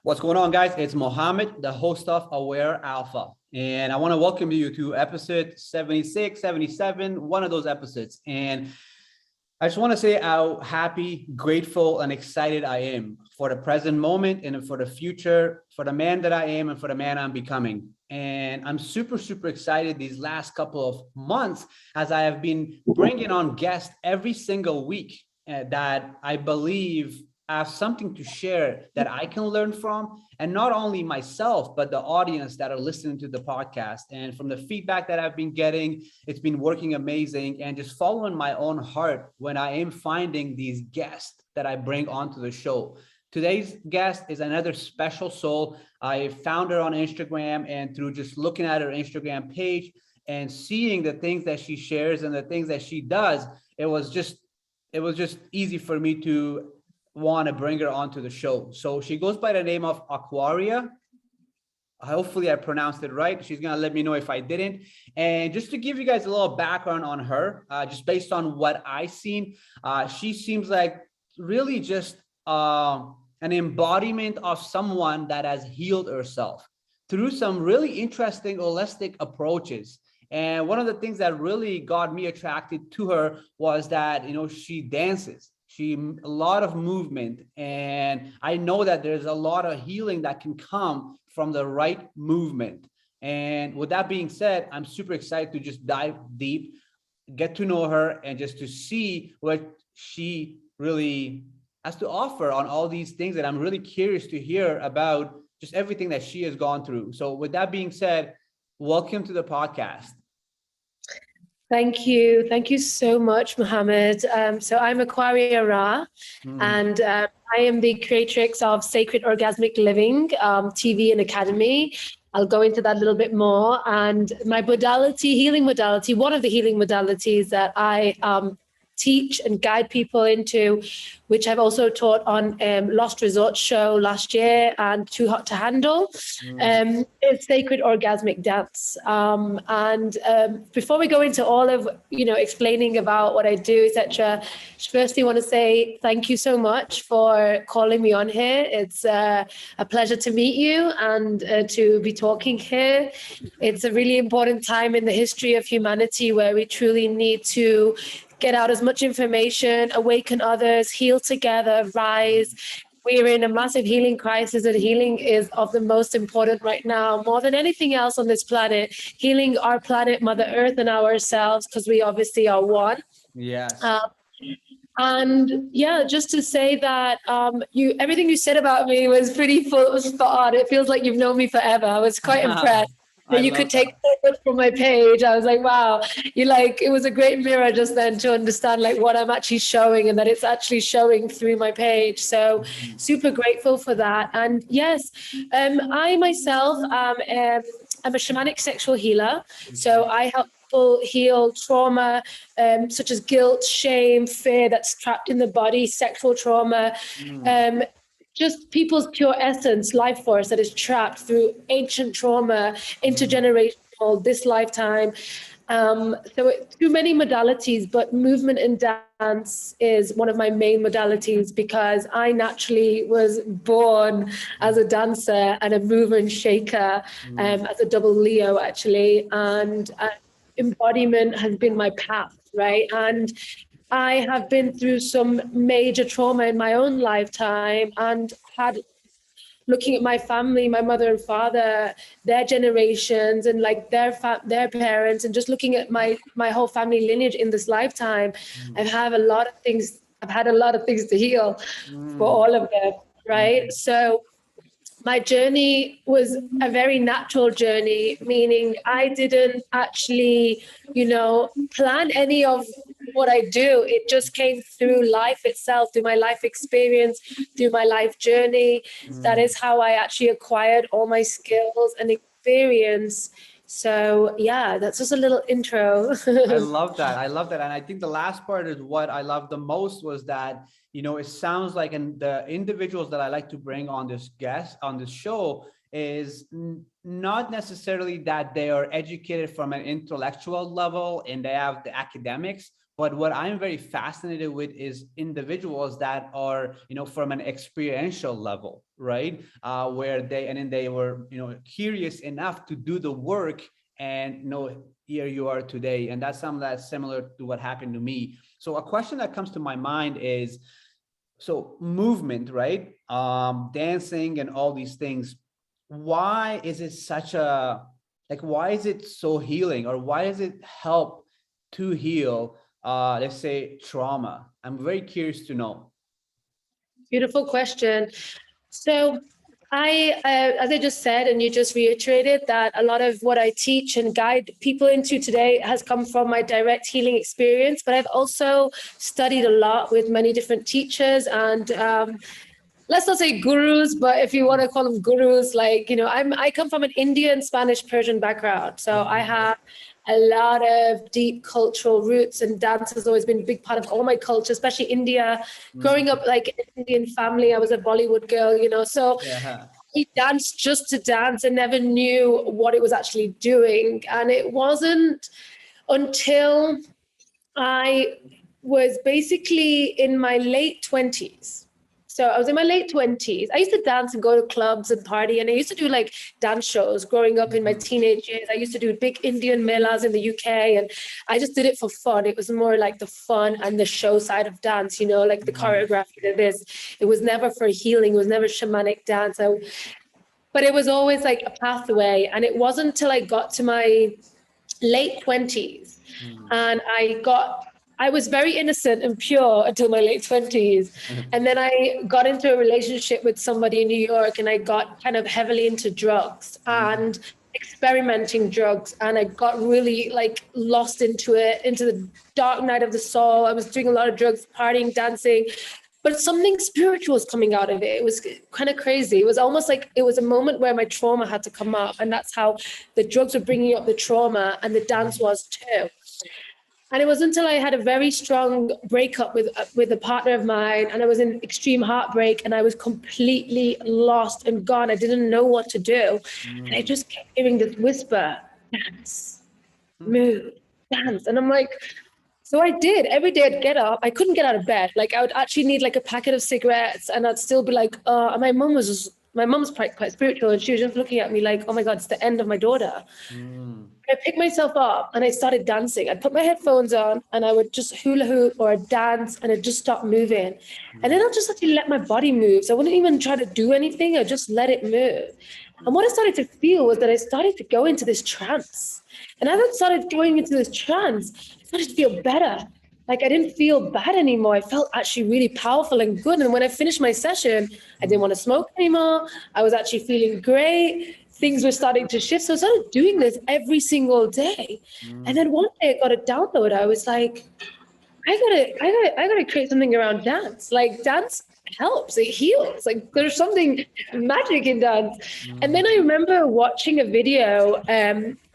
What's going on, guys? It's Mohammed, the host of Aware Alpha. And I want to welcome you to episode 76, 77, one of those episodes. And I just want to say how happy, grateful, and excited I am for the present moment and for the future, for the man that I am and for the man I'm becoming. And I'm super, super excited these last couple of months as I have been bringing on guests every single week that I believe have something to share that I can learn from, and not only myself, but the audience that are listening to the podcast. And from the feedback that I've been getting, it's been working amazing, and just following my own heart when I am finding these guests that I bring onto the show. Today's guest is another special soul. I found her on Instagram, and through just looking at her Instagram page and seeing the things that she shares and the things that she does, it was just easy for me to want to bring her onto the show. So she goes by the name of Aquaria. Hopefully I pronounced it right. She's going to let me know if I didn't. And just to give you guys a little background on her, just based on what I seen, she seems like really just an embodiment of someone that has healed herself through some really interesting holistic approaches. And one of the things that really got me attracted to her was that, she dances. A lot of movement, and I know that there's a lot of healing that can come from the right movement. And with that being said, I'm super excited to just dive deep, get to know her, and just to see what she really has to offer on all these things that I'm really curious to hear about, just everything that she has gone through. So with that being said, welcome to the podcast. Thank you. Thank you so much, Mohammed. So I'm Aquaria Ra, and I am the creatrix of Sacred Orgasmic Living TV and Academy. I'll go into that a little bit more. And my healing modality, one of the healing modalities that I teach and guide people into, which I've also taught on Lost Resort show last year and Too Hot to Handle, is sacred orgasmic dance. Before we go into all of, explaining about what I do, etc., firstly, I want to say thank you so much for calling me on here. It's a pleasure to meet you and to be talking here. It's a really important time in the history of humanity where we truly need to get out as much information, awaken others, heal together, rise. We're in a massive healing crisis, and healing is of the most important right now, more than anything else on this planet. Healing our planet, Mother Earth, and ourselves, because we obviously are one. Yes. And yeah, just to say that everything you said about me was pretty spot on. It feels like you've known me forever. I was quite impressed. You could take photos from my page. I was like, wow, it was a great mirror just then to understand what I'm actually showing, and that it's actually showing through my page. So super grateful for that. And yes, I myself am a shamanic sexual healer. So I help people heal trauma, such as guilt, shame, fear that's trapped in the body, sexual trauma, just people's pure essence, life force that is trapped through ancient trauma, intergenerational, this lifetime. So too many modalities, but movement and dance is one of my main modalities, because I naturally was born as a dancer and a mover and shaker, as a double Leo, actually. And embodiment has been my path, right? And I have been through some major trauma in my own lifetime, and looking at my family, my mother and father, their generations, and their parents, and just looking at my whole family lineage in this lifetime, I've had a lot of things to heal for all of them, right? So my journey was a very natural journey, meaning I didn't actually, plan any of what I do. It just came through life itself, through my life experience, through my life journey. That is how I actually acquired all my skills and experience. So yeah, that's just a little intro. I love that. And I think the last part is what I love the most, was that, it sounds like, and the individuals that I like to bring on this show is not necessarily that they are educated from an intellectual level and they have the academics, But what I'm very fascinated with is individuals that are, from an experiential level, right? Where they were, curious enough to do the work, and here you are today. And that's something that's similar to what happened to me. So a question that comes to my mind is, so movement, right? Dancing and all these things. Why is it why is it so healing, or why does it help to heal, let's say, trauma? I'm very curious to know. Beautiful question. So as I just said, and you just reiterated, that a lot of what I teach and guide people into today has come from my direct healing experience. But I've also studied a lot with many different teachers and let's not say gurus, but if you want to call them gurus, I come from an Indian, Spanish, Persian background. So I have a lot of deep cultural roots, and dance has always been a big part of all my culture, especially India. Growing up like in an Indian family, I was a Bollywood girl, so I danced just to dance and never knew what it was actually doing. And it wasn't until I was basically in my late 20s. So I was in my late 20s. I used to dance and go to clubs and party, and I used to do like dance shows growing up in my teenage years. I used to do big Indian melas in the UK, and I just did it for fun. It was more like the fun and the show side of dance, like the choreography of this. It was never for healing. It was never shamanic dance. But it was always like a pathway. And it wasn't until I got to my late 20s and I was very innocent and pure until my late 20s. And then I got into a relationship with somebody in New York, and I got kind of heavily into drugs and experimenting drugs. And I got really lost into it, into the dark night of the soul. I was doing a lot of drugs, partying, dancing, but something spiritual was coming out of it. It was kind of crazy. It was almost like it was a moment where my trauma had to come up. And that's how the drugs were bringing up the trauma, and the dance was too. And it was until I had a very strong breakup with a partner of mine, and I was in extreme heartbreak, and I was completely lost and gone. I didn't know what to do. And I just kept hearing this whisper, dance, move, dance. And I'm like, so I did. Every day I'd get up. I couldn't get out of bed. I would actually need a packet of cigarettes, and I'd still be like, my mom's quite spiritual, and she was just looking at me like, oh my God, it's the end of my daughter. I picked myself up and I started dancing. I'd put my headphones on and I would just hula hoop or I'd dance, and I'd just stop moving. And then I'd just actually let my body move. So I wouldn't even try to do anything. I just let it move. And what I started to feel was that I started to go into this trance. And as I started going into this trance, I started to feel better. I didn't feel bad anymore. I felt actually really powerful and good. And when I finished my session, I didn't want to smoke anymore. I was actually feeling great. Things were starting to shift. So I started doing this every single day. And then one day I got a download. I was like, I gotta create something around dance. Dance helps, it heals. There's something magic in dance. And then I remember watching a video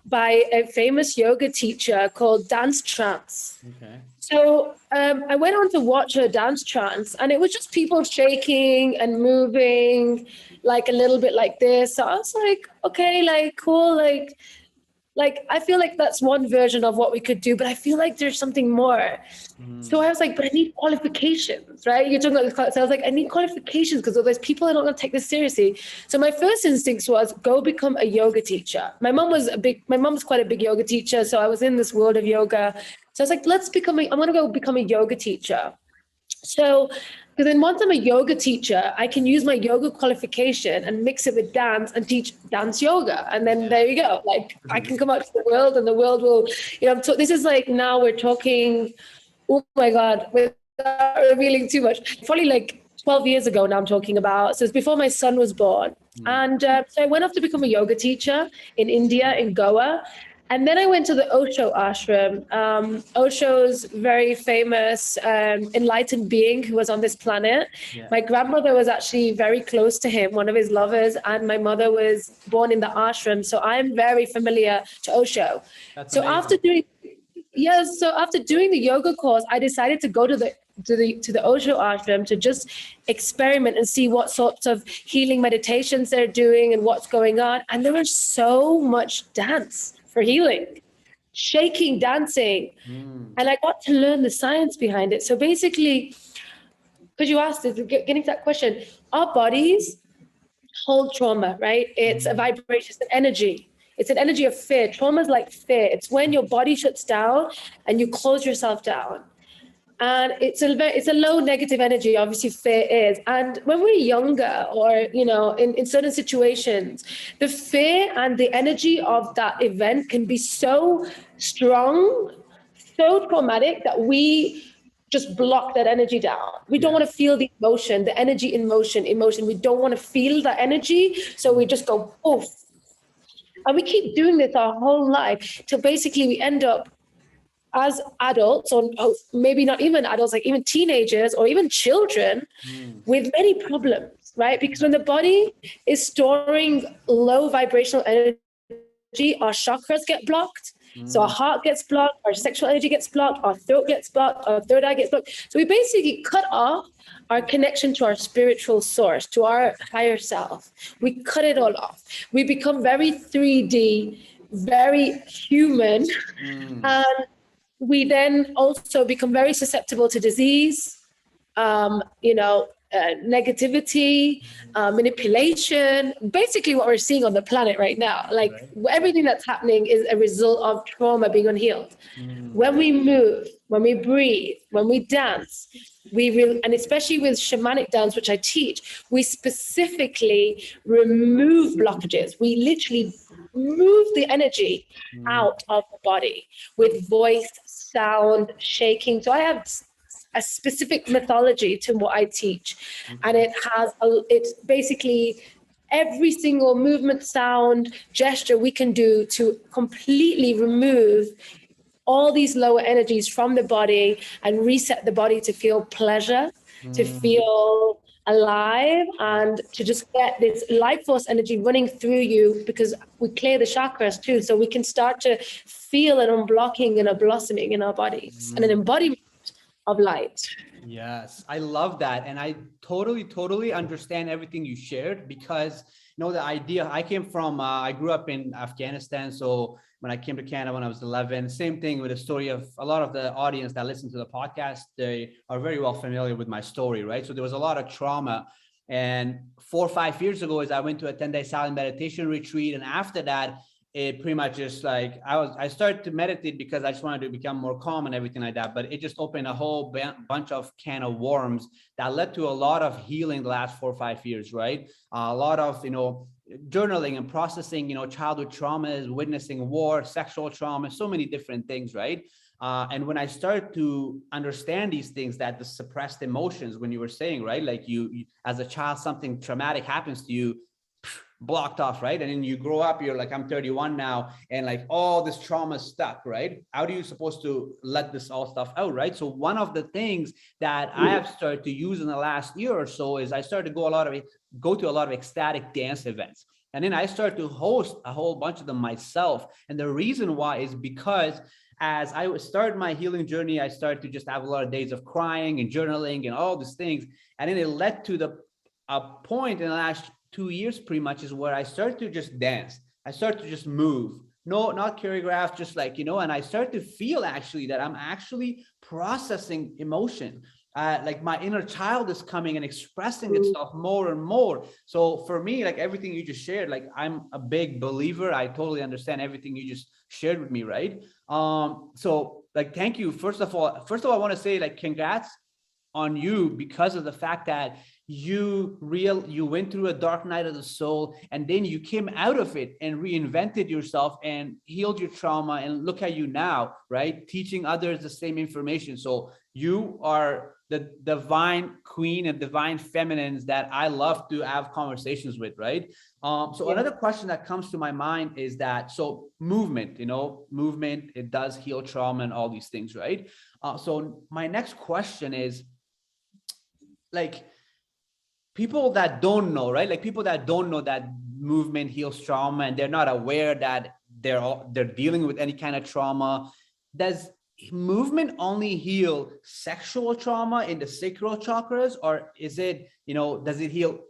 by a famous yoga teacher called Dance Trance. Okay. So I went on to watch her dance trance, and it was just people shaking and moving a little bit like this. So I was like, okay, cool. I feel like that's one version of what we could do, but I feel like there's something more. So I was like, but I need qualifications, right? You're talking about, so I was like, I need qualifications because there's people that don't want to take this seriously. So my first instinct was go become a yoga teacher. My mom was quite a big yoga teacher. So I was in this world of yoga. So I was like, I'm going to go become a yoga teacher. So, because then once I'm a yoga teacher, I can use my yoga qualification and mix it with dance and teach dance yoga. And then there you go. I can come out to the world, and the world will, this is now we're talking, oh my God, without revealing too much, probably 12 years ago now I'm talking about. So it's before my son was born. And so I went off to become a yoga teacher in India, in Goa. And then I went to the Osho ashram. Osho's very famous enlightened being who was on this planet. Yeah. My grandmother was actually very close to him, one of his lovers, and my mother was born in the ashram. So I'm very familiar to Osho. That's so amazing. After doing the yoga course, I decided to go to the Osho ashram to just experiment and see what sorts of healing meditations they're doing and what's going on. And there was so much dance for healing, shaking, dancing. And I got to learn the science behind it. So basically, because you asked, getting to that question, our bodies hold trauma, right? It's a vibration, it's an energy. It's an energy of fear. Trauma is like fear. It's when your body shuts down and you close yourself down. And it's a low negative energy, obviously fear is. And when we're younger or, you know, in certain situations, the fear and the energy of that event can be so strong, so traumatic that we just block that energy down. We don't want to feel the emotion, the energy in emotion. We don't want to feel that energy. So we just go poof. And we keep doing this our whole life till basically we end up as adults, or maybe not even adults, like even teenagers or even children with many problems, right? Because when the body is storing low vibrational energy, our chakras get blocked. So our heart gets blocked, our sexual energy gets blocked, our throat gets blocked, our third eye gets blocked. So we basically cut off our connection to our spiritual source, to our higher self. We cut it all off. We become very 3D, very human. And we then also become very susceptible to disease, negativity, manipulation, basically what we're seeing on the planet right now. Like everything that's happening is a result of trauma being unhealed. When we move, when we breathe, when we dance, and especially with shamanic dance, which I teach, we specifically remove blockages. We literally move the energy out of the body with voice, sound, shaking. So I have a specific methodology to what I teach, and it's basically every single movement, sound, gesture we can do to completely remove all these lower energies from the body and reset the body to feel pleasure, to feel alive, and to just get this life force energy running through you, because we clear the chakras too. So we can start to feel an unblocking and a blossoming in our bodies and an embodiment of light. Yes, I love that. And I totally understand everything you shared, because the idea I came from, I grew up in Afghanistan. So when I came to Canada when I was 11, same thing with the story of a lot of the audience that listen to the podcast, they are very well familiar with my story, right? So there was a lot of trauma. And 4 or 5 years ago, as I went to a 10-day silent meditation retreat. And after that, it pretty much just like, I started to meditate because I just wanted to become more calm and everything like that. But it just opened a whole bunch of can of worms that led to a lot of healing the last 4 or 5 years, right? A lot of, journaling and processing, childhood traumas, witnessing war, sexual trauma, so many different things, right? And when I started to understand these things, that the suppressed emotions, when you were saying, right, like you as a child, something traumatic happens to you, blocked off, right? And then you grow up, you're like, I'm 31 now, and like all this trauma is stuck, right? How do you supposed to let this all stuff out, right? So one of the things that I have started to use in the last year or so is I started to go to a lot of ecstatic dance events. And then I started to host a whole bunch of them myself. And the reason why is because as I started my healing journey, I started to just have a lot of days of crying and journaling and all these things. And then it led to a point in the last 2 years pretty much is where I started to just dance. I started to just move. No, not choreographed, just like, and I started to feel actually that I'm actually processing emotion. Like my inner child is coming and expressing itself more and more. So for me, like everything you just shared, like I'm a big believer. I totally understand everything you just shared with me, right? So like, thank you. First of all, I want to say like, congrats on you, because of the fact that you went through a dark night of the soul, and then you came out of it and reinvented yourself and healed your trauma. And look at you now, right? Teaching others the same information. So you are the divine queen and divine feminines that I love to have conversations with, right? So another question that comes to my mind is that, so movement, it does heal trauma and all these things, right? So my next question is, like, people that don't know, right? Like people that don't know that movement heals trauma, and they're not aware that they're dealing with any kind of trauma. Does movement only heal sexual trauma in the sacral chakras, or is it, does it heal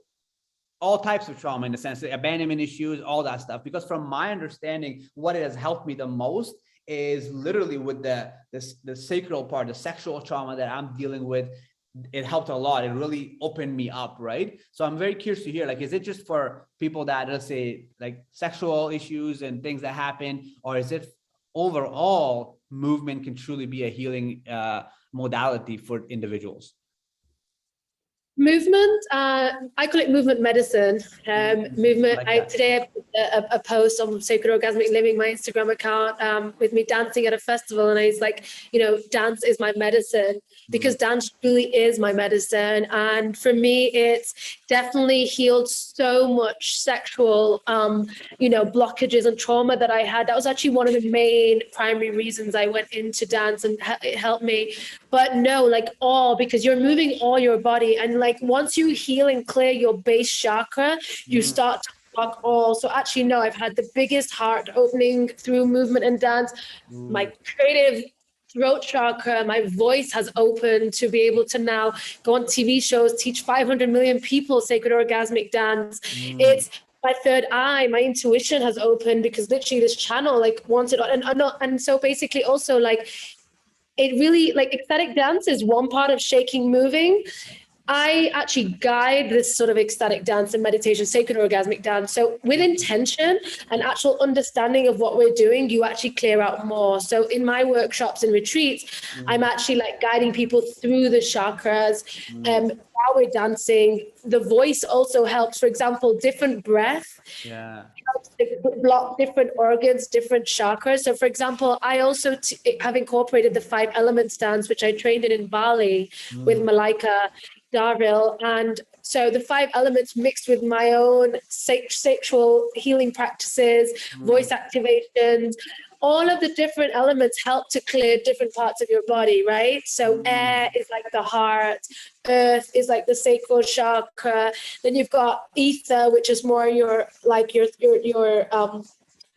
all types of trauma in the sense of abandonment issues, all that stuff? Because from my understanding, what it has helped me the most is literally with the sacral part, the sexual trauma that I'm dealing with. It helped a lot. It really opened me up, right? So I'm very curious to hear, like, is it just for people that, let's say, like sexual issues and things that happen, or is it overall movement can truly be a healing modality for individuals? Movement, I call it movement medicine. Movement. Like Today I put a post on Sacred Orgasmic Living, my Instagram account, with me dancing at a festival, and I was like, dance is my medicine, because dance really is my medicine. And for me, it's definitely healed so much sexual, blockages and trauma that I had. That was actually one of the main primary reasons I went into dance, and it helped me. But no, like because you're moving all your body, and like once you heal and clear your base chakra, you start to block all. So actually, no, I've had the biggest heart opening through movement and dance. My creative throat chakra, my voice has opened to be able to now go on TV shows, teach 500 million people sacred orgasmic dance. It's my third eye, my intuition has opened, because literally this channel like wanted, and so basically also like, it really, like, ecstatic dance is one part of shaking moving. I actually guide this sort of ecstatic dance and meditation, sacred orgasmic dance. So with intention and actual understanding of what we're doing, you actually clear out more. So in my workshops and retreats, I'm actually like guiding people through the chakras. While we're dancing, the voice also helps. For example, different breath helps to block different organs, different chakras. So for example, I also have incorporated the 5 elements dance, which I trained in Bali with Malika Darville. And so the 5 elements mixed with my own sexual healing practices, voice activations, all of the different elements help to clear different parts of your body, right? So air is like the heart, earth is like the sacral chakra. Then you've got ether, which is more your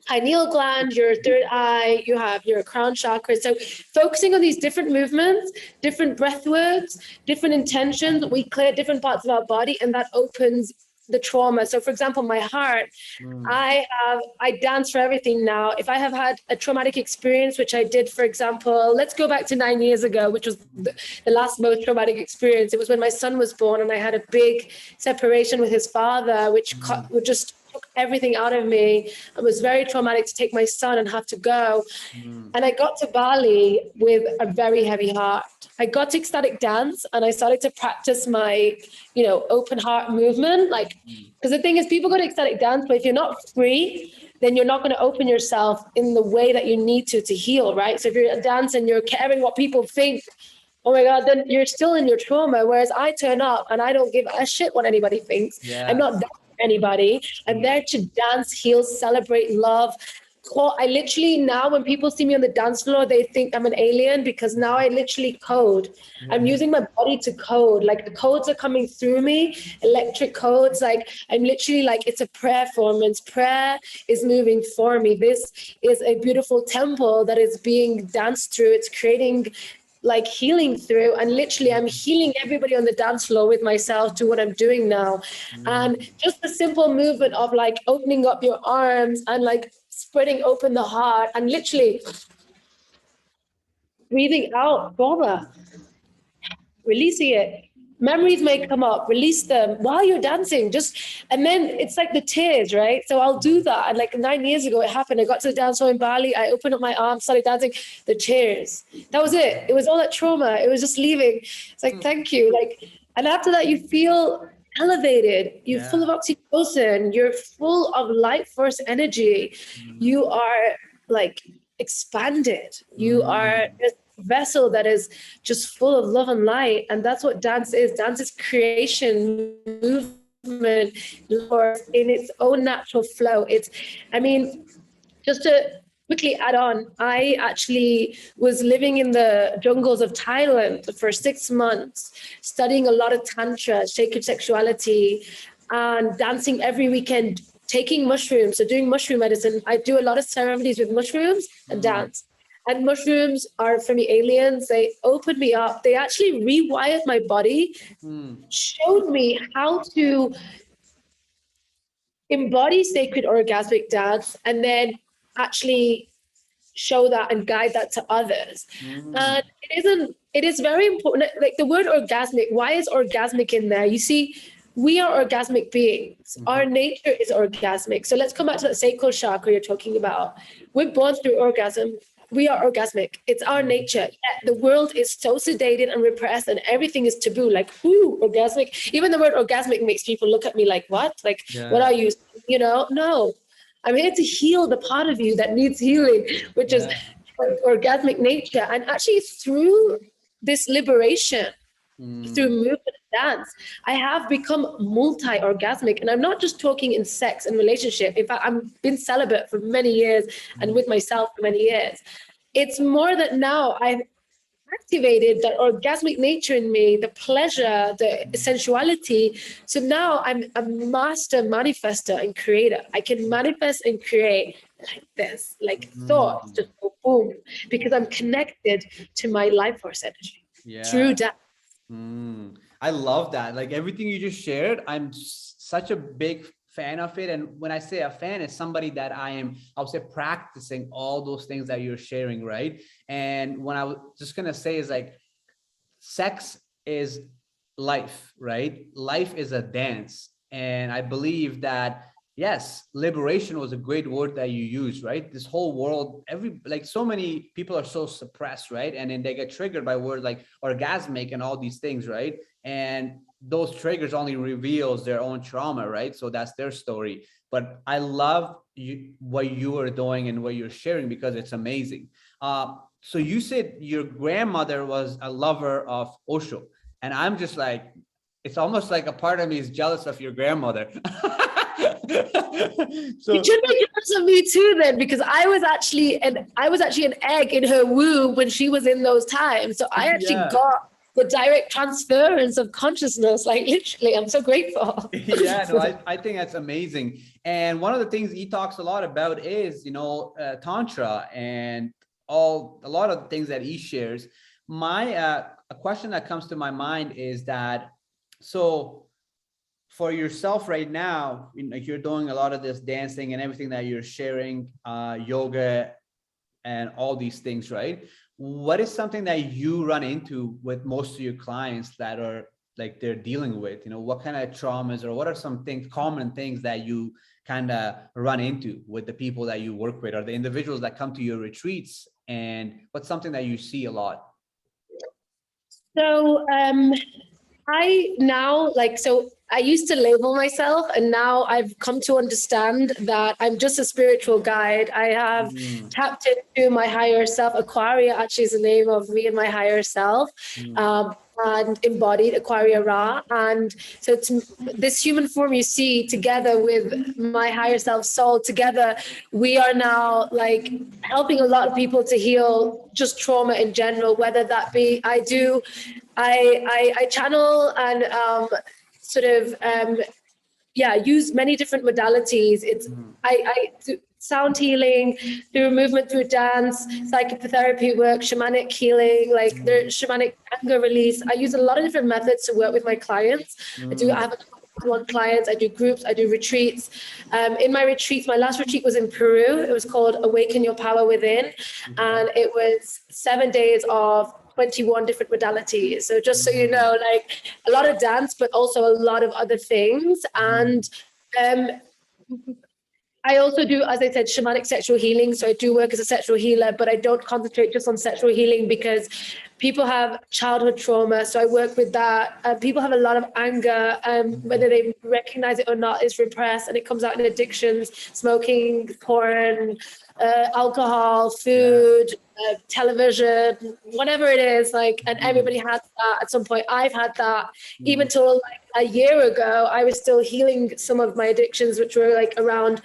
pineal gland, your third eye, you have your crown chakra. So focusing on these different movements, different breath works, different intentions, we clear different parts of our body, and that opens the trauma. So for example, my heart, I dance for everything now. If I have had a traumatic experience, which I did, for example, let's go back to 9 years ago, which was the last most traumatic experience. It was when my son was born, and I had a big separation with his father, which just took everything out of me. It was very traumatic to take my son and have to go. And I got to Bali with a very heavy heart. I got to ecstatic dance, and I started to practice my, open heart movement. Like, because the thing is, people go to ecstatic dance, but if you're not free, then you're not going to open yourself in the way that you need to heal, right? So if you're a dance and you're caring what people think, oh my God, then you're still in your trauma. Whereas I turn up and I don't give a shit what anybody thinks. I'm not there for anybody. I'm there to dance, heal, celebrate, love. I literally now, when people see me on the dance floor, they think I'm an alien, because now I literally code. I'm using my body to code. Like, the codes are coming through me, electric codes. Like, I'm literally like, it's a prayer formance. Prayer is moving for me. This is a beautiful temple that is being danced through. It's creating like healing through, and literally I'm healing everybody on the dance floor with myself to what I'm doing now. And just the simple movement of like opening up your arms and like spreading open the heart and literally breathing out trauma, releasing it. Memories may come up, release them while you're dancing. And then it's like the tears, right? So I'll do that. And like 9 years ago, it happened. I got to the dance floor in Bali. I opened up my arms, started dancing. The tears. That was it. It was all that trauma. It was just leaving. It's like, thank you. Like, and after that, you feel elevated. You're full of oxytocin. You're full of light force energy. You are like expanded. You are just vessel that is just full of love and light. And that's what dance is. Dance is creation, movement, in its own natural flow. Just to quickly add on, I actually was living in the jungles of Thailand for 6 months, studying a lot of tantra, sacred sexuality, and dancing every weekend, taking mushrooms, so doing mushroom medicine. I do a lot of ceremonies with mushrooms and dance. And mushrooms are, for me, aliens. They opened me up. They actually rewired my body, showed me how to embody sacred orgasmic dance, and then actually show that and guide that to others. And it is very important. Like the word orgasmic, why is orgasmic in there? You see, we are orgasmic beings. Our nature is orgasmic. So let's come back to that sacral chakra you're talking about. We're born through orgasm. We are orgasmic. It's our nature. Yet the world is so sedated and repressed and everything is taboo. Like, ooh, orgasmic. Even the word orgasmic makes people look at me like, what? Like, what are you? You know, no. I'm here to heal the part of you that needs healing, which is orgasmic nature. And actually through this liberation, through movement and dance, I have become multi-orgasmic. And I'm not just talking in sex and relationship. In fact, I've been celibate for many years and with myself for many years. It's more that now I've activated that orgasmic nature in me, the pleasure, the sensuality. So now I'm a master manifester and creator. I can manifest and create like this, like thoughts just go boom, because I'm connected to my life force energy through that. I love that. Like everything you just shared, I'm such a big fan of it. And when I say a fan, it's somebody that I would say practicing all those things that you're sharing, right? And what I was just gonna say is like, sex is life, right? Life is a dance. And I believe that, yes, liberation was a great word that you use, right? This whole world, like so many people are so suppressed, right? And then they get triggered by words like orgasmic and all these things, right? And those triggers only reveals their own trauma, right? So that's their story. But I love what you are doing and what you're sharing because it's amazing. So you said your grandmother was a lover of Osho, and I'm just like, it's almost like a part of me is jealous of your grandmother. So you should be jealous of me too, then, because I was actually an egg in her womb when she was in those times. So I actually got the direct transference of consciousnness, like literally. I'm so grateful. I think that's amazing. And one of the things he talks a lot about is, Tantra and a lot of the things that he shares. A question that comes to my mind is that, so for yourself right now, like you're doing a lot of this dancing and everything that you're sharing, yoga and all these things, right? What is something that you run into with most of your clients that are like they're dealing with? What kind of traumas, or what are some common things that you kind of run into with the people that you work with or the individuals that come to your retreats? And what's something that you see a lot? So I used to label myself, and now I've come to understand that I'm just a spiritual guide. I have tapped into my higher self. Aquaria actually is the name of me and my higher self, and embodied Aquaria Ra. And so this human form you see together with my higher self soul, together, we are now like helping a lot of people to heal just trauma in general, whether that be I channel and use many different modalities. I do sound healing, through movement, through dance, psychotherapy work, shamanic healing, like there's shamanic anger release. I use a lot of different methods to work with my clients. I have one clients, I do groups, I do retreats. In my retreats, my last retreat was in Peru. It was called Awaken Your Power Within. And it was 7 days of 21 different modalities. So just so you know, like a lot of dance, but also a lot of other things. And I also do, as I said, shamanic sexual healing. So I do work as a sexual healer, but I don't concentrate just on sexual healing because people have childhood trauma. So I work with that. People have a lot of anger, whether they recognize it or not, is repressed, and it comes out in addictions, smoking, porn, alcohol, food, television, whatever it is, like, and everybody has that at some point. I've had that even till like a year ago. I was still healing some of my addictions, which were like around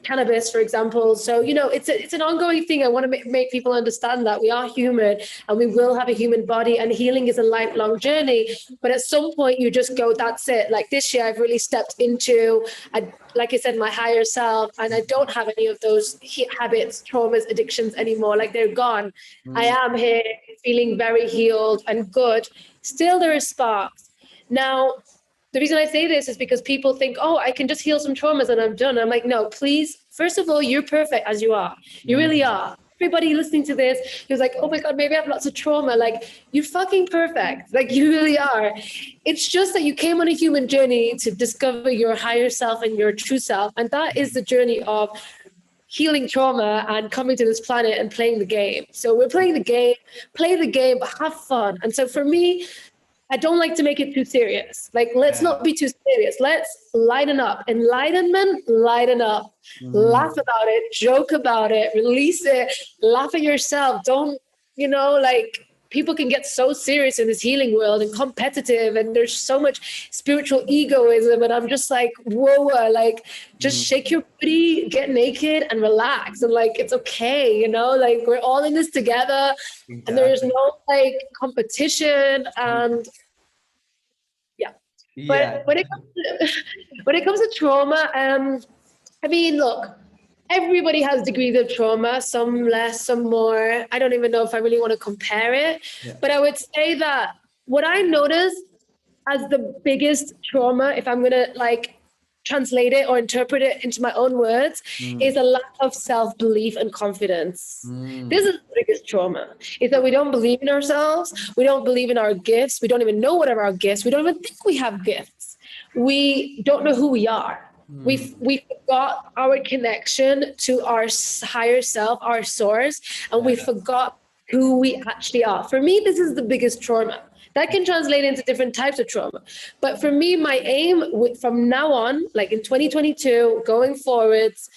cannabis, for example. So, it's an ongoing thing. I want to make people understand that we are human and we will have a human body, and healing is a lifelong journey. But at some point you just go, that's it. Like this year, I've really stepped into, like I said, my higher self, and I don't have any of those habits, traumas, addictions anymore. Like they're gone. I am here feeling very healed and good. Still, there is sparks. Now, the reason I say this is because people think, oh, I can just heal some traumas and I'm done. I'm like, no, please. First of all, you're perfect as you are. You really are. everybody listening to this who's like, oh my God, maybe I have lots of trauma. Like, you're fucking perfect. Like, you really are. It's just that you came on a human journey to discover your higher self and your true self. And that is the journey of healing trauma and coming to this planet and playing the game. So we're playing the game, play the game, but have fun. And so for me, I don't like to make it too serious. Like, let's not be too serious. Let's lighten up. Enlightenment, lighten up. Laugh about it, joke about it, release it, laugh at yourself. Don't, like, people can get so serious in this healing world and competitive, and there's so much spiritual egoism. And I'm just like, whoa, like, just shake your booty, get naked and relax. And like, it's okay, like, we're all in this together. Exactly. And there's no like competition. And but when it comes to trauma, I mean, look, everybody has degrees of trauma, some less, some more. I don't even know if I really want to compare it. Yeah. But I would say that what I noticed as the biggest trauma, if I'm going to like translate it or interpret it into my own words, is a lack of self-belief and confidence. This is the biggest trauma, is that we don't believe in ourselves. We don't believe in our gifts. We don't even know what are our gifts. We don't even think we have gifts. We don't know who we are. We forgot our connection to our higher self, our source, and we forgot who we actually are. For me, this is the biggest trauma. That can translate into different types of trauma. But for me, my aim from now on, like in 2022, going forwards,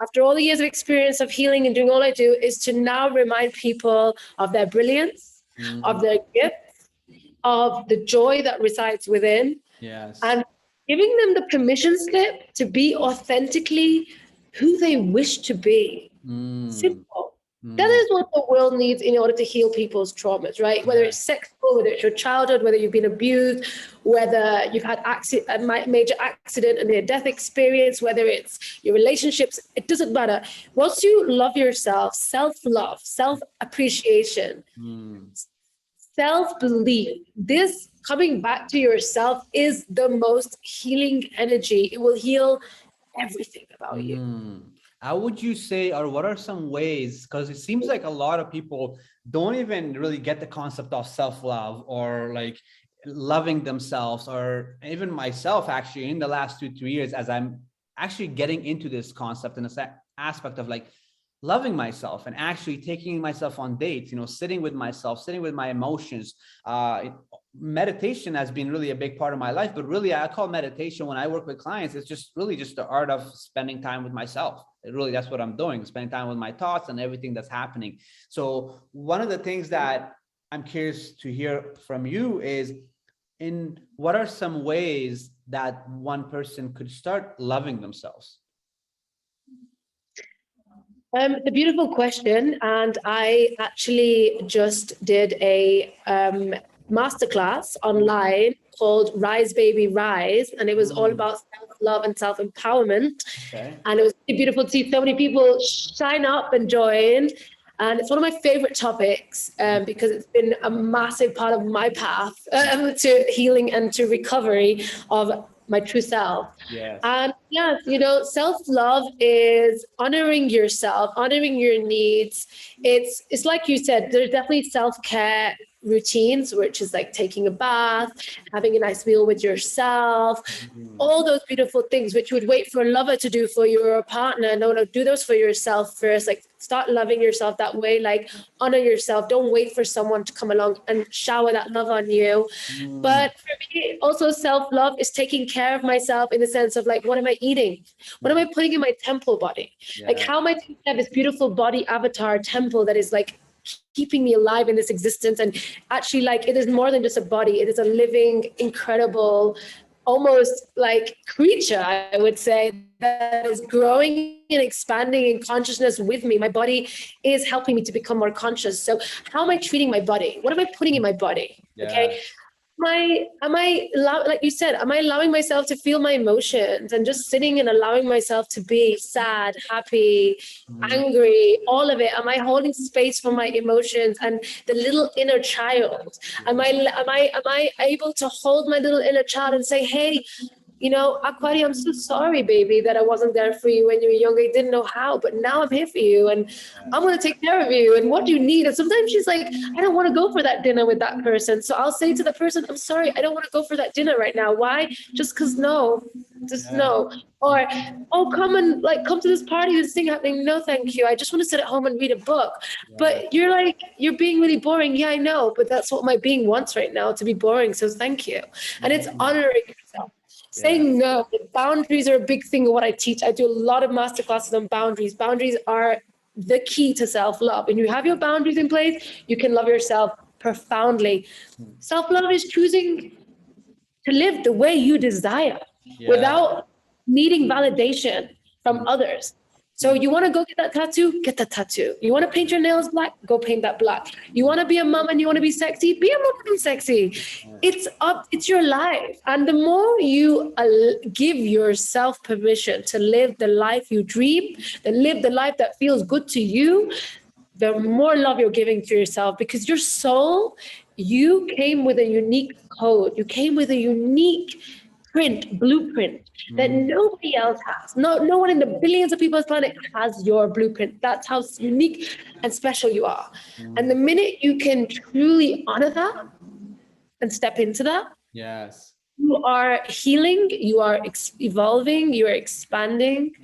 after all the years of experience of healing and doing all I do, is to now remind people of their brilliance, of their gifts, of the joy that resides within. Yes. And giving them the permission slip to be authentically who they wish to be. Simple. That is what the world needs in order to heal people's traumas, right? Whether it's sexual, whether it's your childhood, whether you've been abused, whether you've had a major accident and near-death experience, whether it's your relationships, it doesn't matter. Once you love yourself, self-love, self-appreciation, self-belief, this coming back to yourself is the most healing energy. It will heal everything about you. How would you say, or what are some ways, because it seems like a lot of people don't even really get the concept of self-love or like loving themselves, or even myself actually in the last 2-3 years, as I'm actually getting into this concept and this aspect of like loving myself and actually taking myself on dates, sitting with myself, sitting with my emotions. Meditation has been really a big part of my life, but really I call meditation when I work with clients, it's just really just the art of spending time with myself. Really, that's what I'm doing, spending time with my thoughts and everything that's happening. So one of the things that I'm curious to hear from you is, in what are some ways that one person could start loving themselves? The beautiful question. And I actually just did a masterclass online called Rise Baby Rise, and it was all about self-love and self-empowerment. And it was beautiful to see so many people sign up and join, and it's one of my favorite topics because it's been a massive part of my path to healing and to recovery of my true self. And self-love is honoring yourself, honoring your needs. It's like you said, there's definitely self-care routines, which is like taking a bath, having a nice meal with yourself, all those beautiful things which you would wait for a lover to do for you or a partner. No, do those for yourself first. Like, start loving yourself that way. Like, honor yourself. Don't wait for someone to come along and shower that love on you. But for me, also self-love is taking care of myself in the sense of like, what am I eating? What am I putting in my temple body? Like, how am I taking care of this beautiful body avatar temple that is like keeping me alive in this existence? And actually, like, it is more than just a body. It is a living, incredible, almost like creature, I would say, that is growing and expanding in consciousness with me. My body is helping me to become more conscious. So how am I treating my body? What am I putting in my body? Okay. Like you said, am I allowing myself to feel my emotions and just sitting and allowing myself to be sad, happy, angry, all of it? Am I holding space for my emotions and the little inner child? Am I able to hold my little inner child and say, hey, Aquari, I'm so sorry, baby, that I wasn't there for you when you were younger. I didn't know how, but now I'm here for you and I'm going to take care of you. And what do you need? And sometimes she's like, I don't want to go for that dinner with that person. So I'll say to the person, I'm sorry, I don't want to go for that dinner right now. Why? Just because no. Or, oh, come to this party, this thing happening. No, thank you. I just want to sit at home and read a book. But you're being really boring. Yeah, I know. But that's what my being wants right now, to be boring. So thank you. And it's honoring yourself. Saying no. Boundaries are a big thing of what I teach. I do a lot of masterclasses on boundaries. Boundaries are the key to self-love. When you have your boundaries in place, you can love yourself profoundly. Self-love is choosing to live the way you desire without needing validation from others. So you want to go get that tattoo? Get that tattoo. You want to paint your nails black? Go paint that black. You want to be a mom and you want to be sexy? Be a mom and be sexy. It's your life. And the more you give yourself permission to live the life you dream, and live the life that feels good to you, the more love you're giving to yourself, because your soul, you came with a unique code. You came with a unique blueprint that nobody else has. No one in the billions of people on this planet has your blueprint. That's how unique and special you are. And the minute you can truly honor that and step into that, you are healing, you are evolving, you are expanding,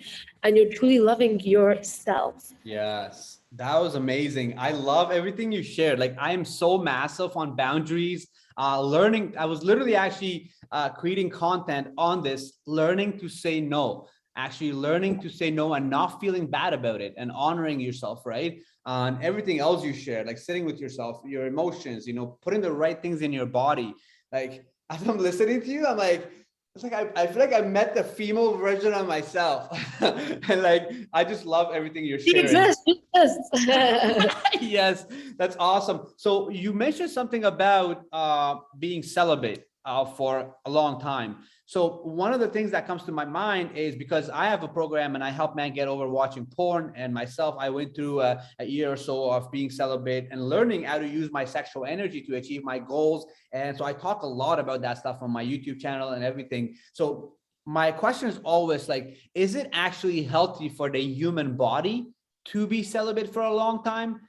and you're truly loving yourself. Yes, that was amazing. I love everything you shared. Like, I am so massive on boundaries. Learning, I was literally actually creating content on this, learning to say no, actually learning to say no and not feeling bad about it and honoring yourself, right? And everything else you shared, like sitting with yourself, your emotions, putting the right things in your body. Like, as I'm listening to you, I'm like, it's like I feel like I met the female version of myself. And like, I just love everything you're sharing. It exists. Yes, that's awesome. So you mentioned something about being celibate for a long time. So one of the things that comes to my mind is, because I have a program and I help men get over watching porn, and myself, I went through a year or so of being celibate and learning how to use my sexual energy to achieve my goals. And so I talk a lot about that stuff on my YouTube channel and everything. So my question is always like, is it actually healthy for the human body to be celibate for a long time?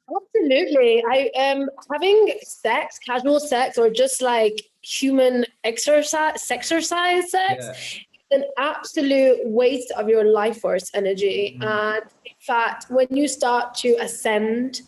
Absolutely. I am having sex, casual sex, or just like human sexercise sex, an absolute waste of your life force energy. And in fact, when you start to ascend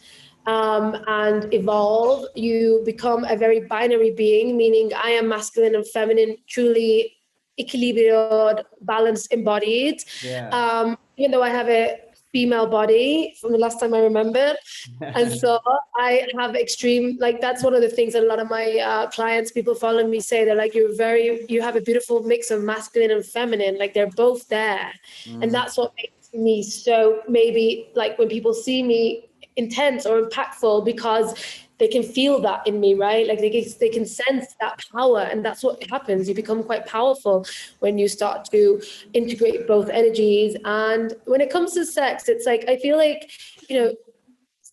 and evolve, you become a very binary being, meaning I am masculine and feminine, truly equilibrated, balanced, embodied. Even though I have a female body from the last time I remember. And so I have extreme, like, that's one of the things that a lot of my clients, people following me say, they're like, you have a beautiful mix of masculine and feminine, like they're both there. And that's what makes me so, maybe like when people see me, intense or impactful, because they can feel that in me, right? Like they can sense that power, and that's what happens. You become quite powerful when you start to integrate both energies. And when it comes to sex, it's like, I feel like,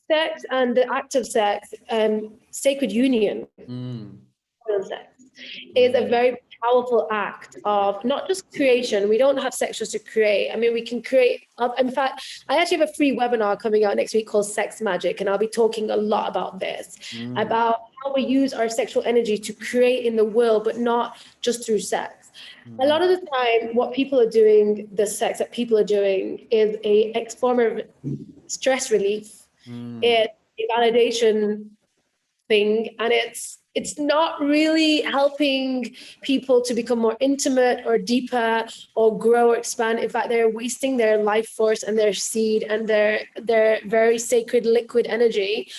sex and the act of sex, sacred union, sex is a very powerful act of not just creation. We don't have sex just to create. I mean, we can create. In fact, I actually have a free webinar coming out next week called Sex Magic, and I'll be talking a lot about this, about how we use our sexual energy to create in the world, but not just through sex. A lot of the time, what people are doing, the sex that people are doing, is a form of stress relief. It's a validation thing, and it's not really helping people to become more intimate or deeper or grow or expand. In fact, they're wasting their life force and their seed and their very sacred liquid energy.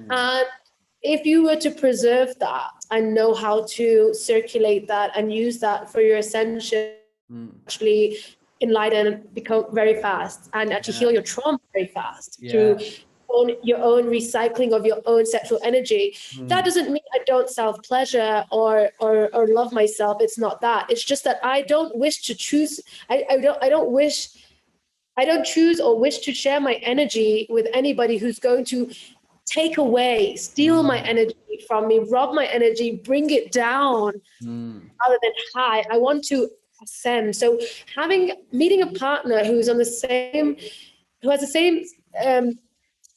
And if you were to preserve that and know how to circulate that and use that for your ascension, actually enlighten and become very fast, and actually heal your trauma very fast through your own recycling of your own sexual energy. That doesn't mean I don't self-pleasure or love myself. It's not that. It's just that I don't wish to choose. I don't choose or wish to share my energy with anybody who's going to take away, steal my energy from me, rob my energy, bring it down rather than high. I want to ascend. So meeting a partner who has the same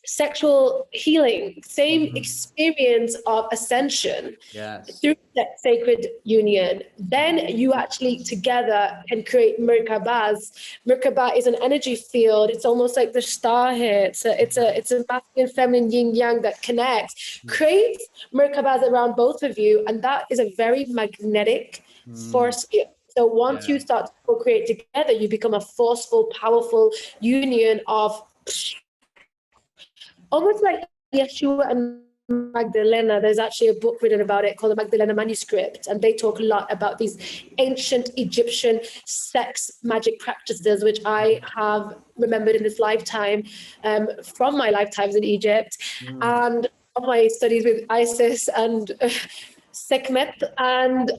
sexual healing, same experience of ascension through that sacred union, then you actually together can create Merkabahs. Merkabah is an energy field. It's almost like the star here. It's a masculine, feminine, yin yang that connects, creates Merkabahs around both of you, and that is a very magnetic force field. So once you start to co-create together, you become a forceful, powerful union of almost like Yeshua and Magdalena. There's actually a book written about it called the Magdalena Manuscript, and they talk a lot about these ancient Egyptian sex magic practices, which I have remembered in this lifetime from my lifetimes in Egypt and my studies with Isis and Sekhmet. And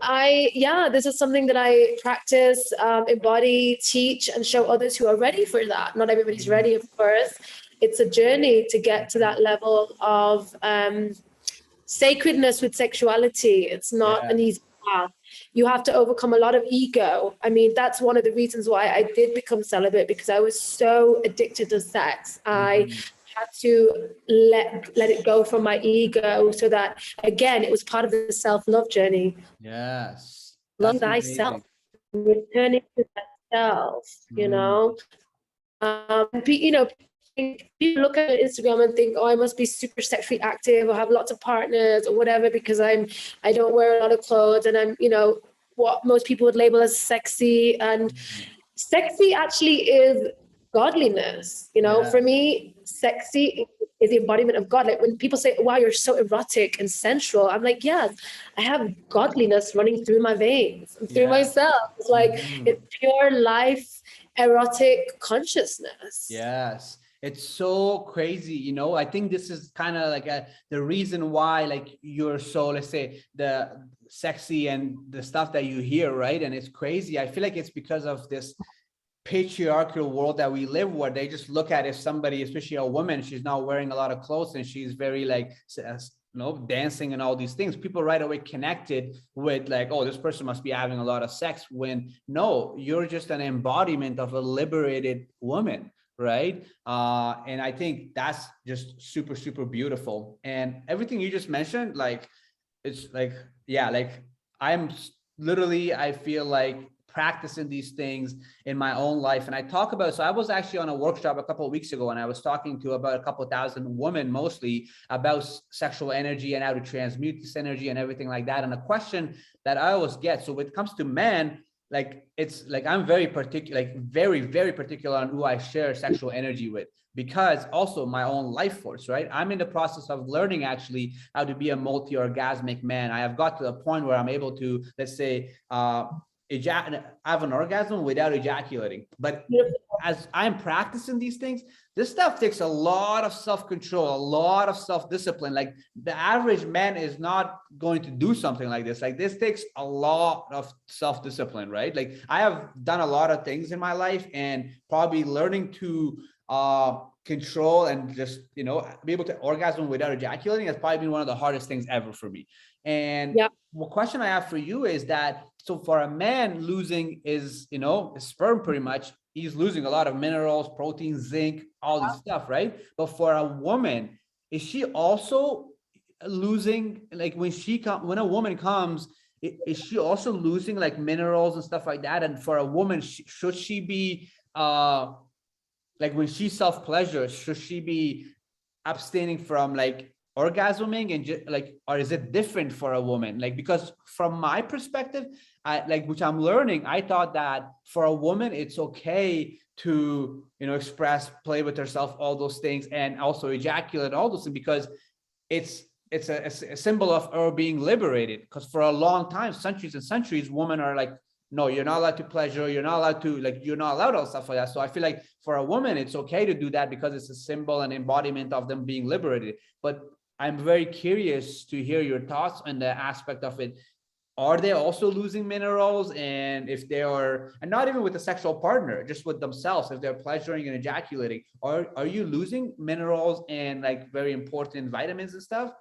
this is something that I practice, embody, teach, and show others who are ready for that. Not everybody's ready, of course. It's a journey to get to that level of sacredness with sexuality. It's not an easy path. You have to overcome a lot of ego. I mean, that's one of the reasons why I did become celibate, because I was so addicted to sex. I had to let it go from my ego, so that, again, it was part of the self-love journey. Yes. Love thyself, returning to thyself, you know. People look at Instagram and think, oh, I must be super sexually active or have lots of partners or whatever, because I don't wear a lot of clothes and I'm, what most people would label as sexy. And sexy actually is godliness. For me, sexy is the embodiment of God. Like when people say, wow, you're so erotic and sensual, I'm like, yeah, I have godliness running through my veins and through myself. It's like it's pure life, erotic consciousness. Yes. It's so crazy, I think this is kind of like the reason why, like, you're so, let's say, the sexy and the stuff that you hear, right? And it's crazy. I feel like it's because of this patriarchal world that we live, where they just look at if somebody, especially a woman, she's not wearing a lot of clothes and she's very like, dancing and all these things, people right away connected with like, oh, this person must be having a lot of sex, when no, you're just an embodiment of a liberated woman. Right. And I think that's just super, super beautiful. And everything you just mentioned, like, it's like, like I'm literally, I feel like practicing these things in my own life. And I talk about, so I was actually on a workshop a couple of weeks ago, and I was talking to about a couple thousand women, mostly about sexual energy and how to transmute this energy and everything like that. And a question that I always get, so when it comes to men, like, it's like, I'm very particular, like very, very particular on who I share sexual energy with, because also my own life force, right? I'm in the process of learning actually how to be a multi-orgasmic man. I have got to the point where I'm able to, let's say, have an orgasm without ejaculating. But as I'm practicing these things, this stuff takes a lot of self-control, a lot of self-discipline. Like, the average man is not going to do something like this. Like, this takes a lot of self-discipline, right? Like, I have done a lot of things in my life, and probably learning to control and just, be able to orgasm without ejaculating has probably been one of the hardest things ever for me. And the question I have for you is that, so for a man, losing is, his sperm, pretty much, he's losing a lot of minerals, protein, zinc, all these stuff, right? But for a woman, is she also losing, like, when a woman comes, is she also losing like minerals and stuff like that? And for a woman, should she be, like, when she self-pleasures, should she be abstaining from like orgasming and just like, or is it different for a woman? Like, because from my perspective, which I'm learning, I thought that for a woman, it's okay to, express, play with herself, all those things, and also ejaculate, all those things, because it's a symbol of her being liberated. Because for a long time, centuries and centuries, women are like, no, you're not allowed to pleasure, you're not allowed to, like, you're not allowed all stuff like that. So I feel like for a woman, it's okay to do that because it's a symbol and embodiment of them being liberated. But I'm very curious to hear your thoughts on the aspect of it. are they also losing minerals? And if they are, and not even with a sexual partner, just with themselves, if they're pleasuring and ejaculating, are you losing minerals and like very important vitamins and stuff?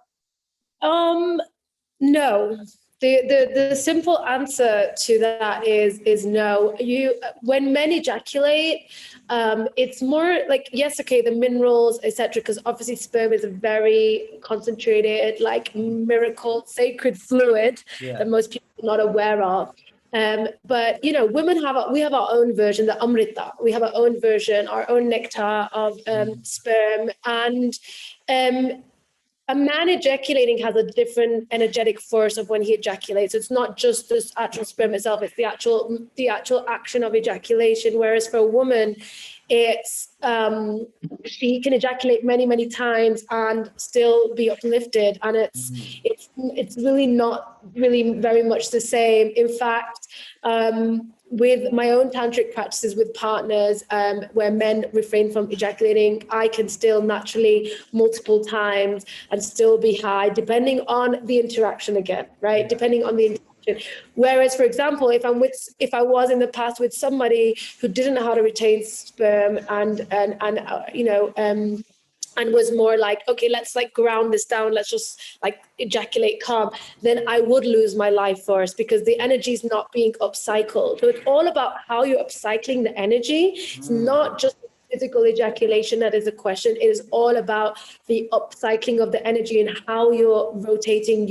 No. The simple answer to that is no. When men ejaculate, it's more like, yes, okay, the minerals, etc., because obviously sperm is a very concentrated, like miracle, sacred fluid Yeah. that most people are not aware of. But you know, women we have our own version, the amrita. We have our own version, our own nectar of sperm, and a man ejaculating has a different energetic force of when he ejaculates. It's not just this actual sperm itself, it's the actual action of ejaculation. Whereas for a woman, it's she can ejaculate many times and still be uplifted. And it's really not really very much the same. In fact, with my own tantric practices with partners, where men refrain from ejaculating, I can still naturally multiple times and still be high, depending on the interaction again, right? Depending on the interaction. Whereas, for example, if I was in the past with somebody who didn't know how to retain sperm and and was more like, okay, let's like ground this down, let's just like ejaculate calm, then I would lose my life force because the energy is not being upcycled. So it's all about how you're upcycling the energy. It's not just physical ejaculation that is a question. It is all about the upcycling of the energy and how you're rotating,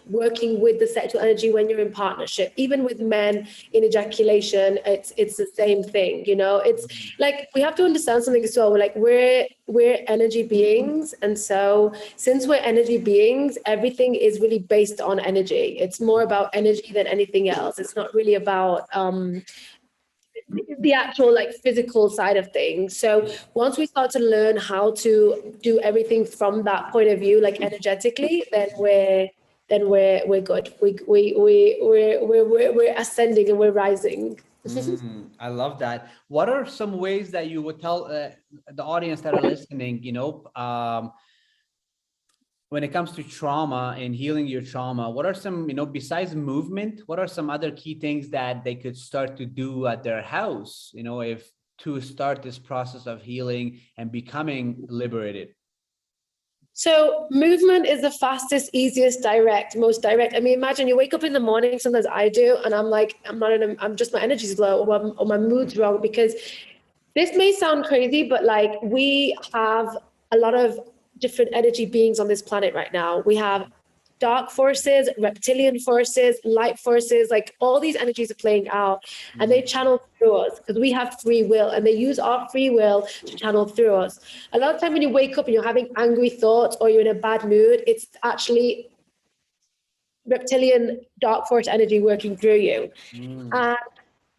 working with the sexual energy when you're in partnership. Even with men in ejaculation, it's the same thing. You know, it's like we have to understand something as well. We're energy beings, and so since we're energy beings, everything is really based on energy. It's more about energy than anything else. It's not really about the actual like physical side of things. So once we start to learn how to do everything from that point of view, like energetically, then we're good. We're ascending and we're rising. I love that. What are some ways that you would tell the audience that are listening, when it comes to trauma and healing your trauma, what are some, besides movement, what are some other key things that they could start to do at their house, if to start this process of healing and becoming liberated? So movement is the fastest, easiest, most direct. I mean, imagine you wake up in the morning, sometimes I do, and I'm like, I'm just, my energy's low or my mood's wrong, because this may sound crazy, but like we have a lot of different energy beings on this planet right now. We have dark forces, reptilian forces, light forces, like all these energies are playing out and they channel through us because we have free will, and they use our free will to channel through us. A lot of time when you wake up and you're having angry thoughts or you're in a bad mood, it's actually reptilian dark force energy working through you. And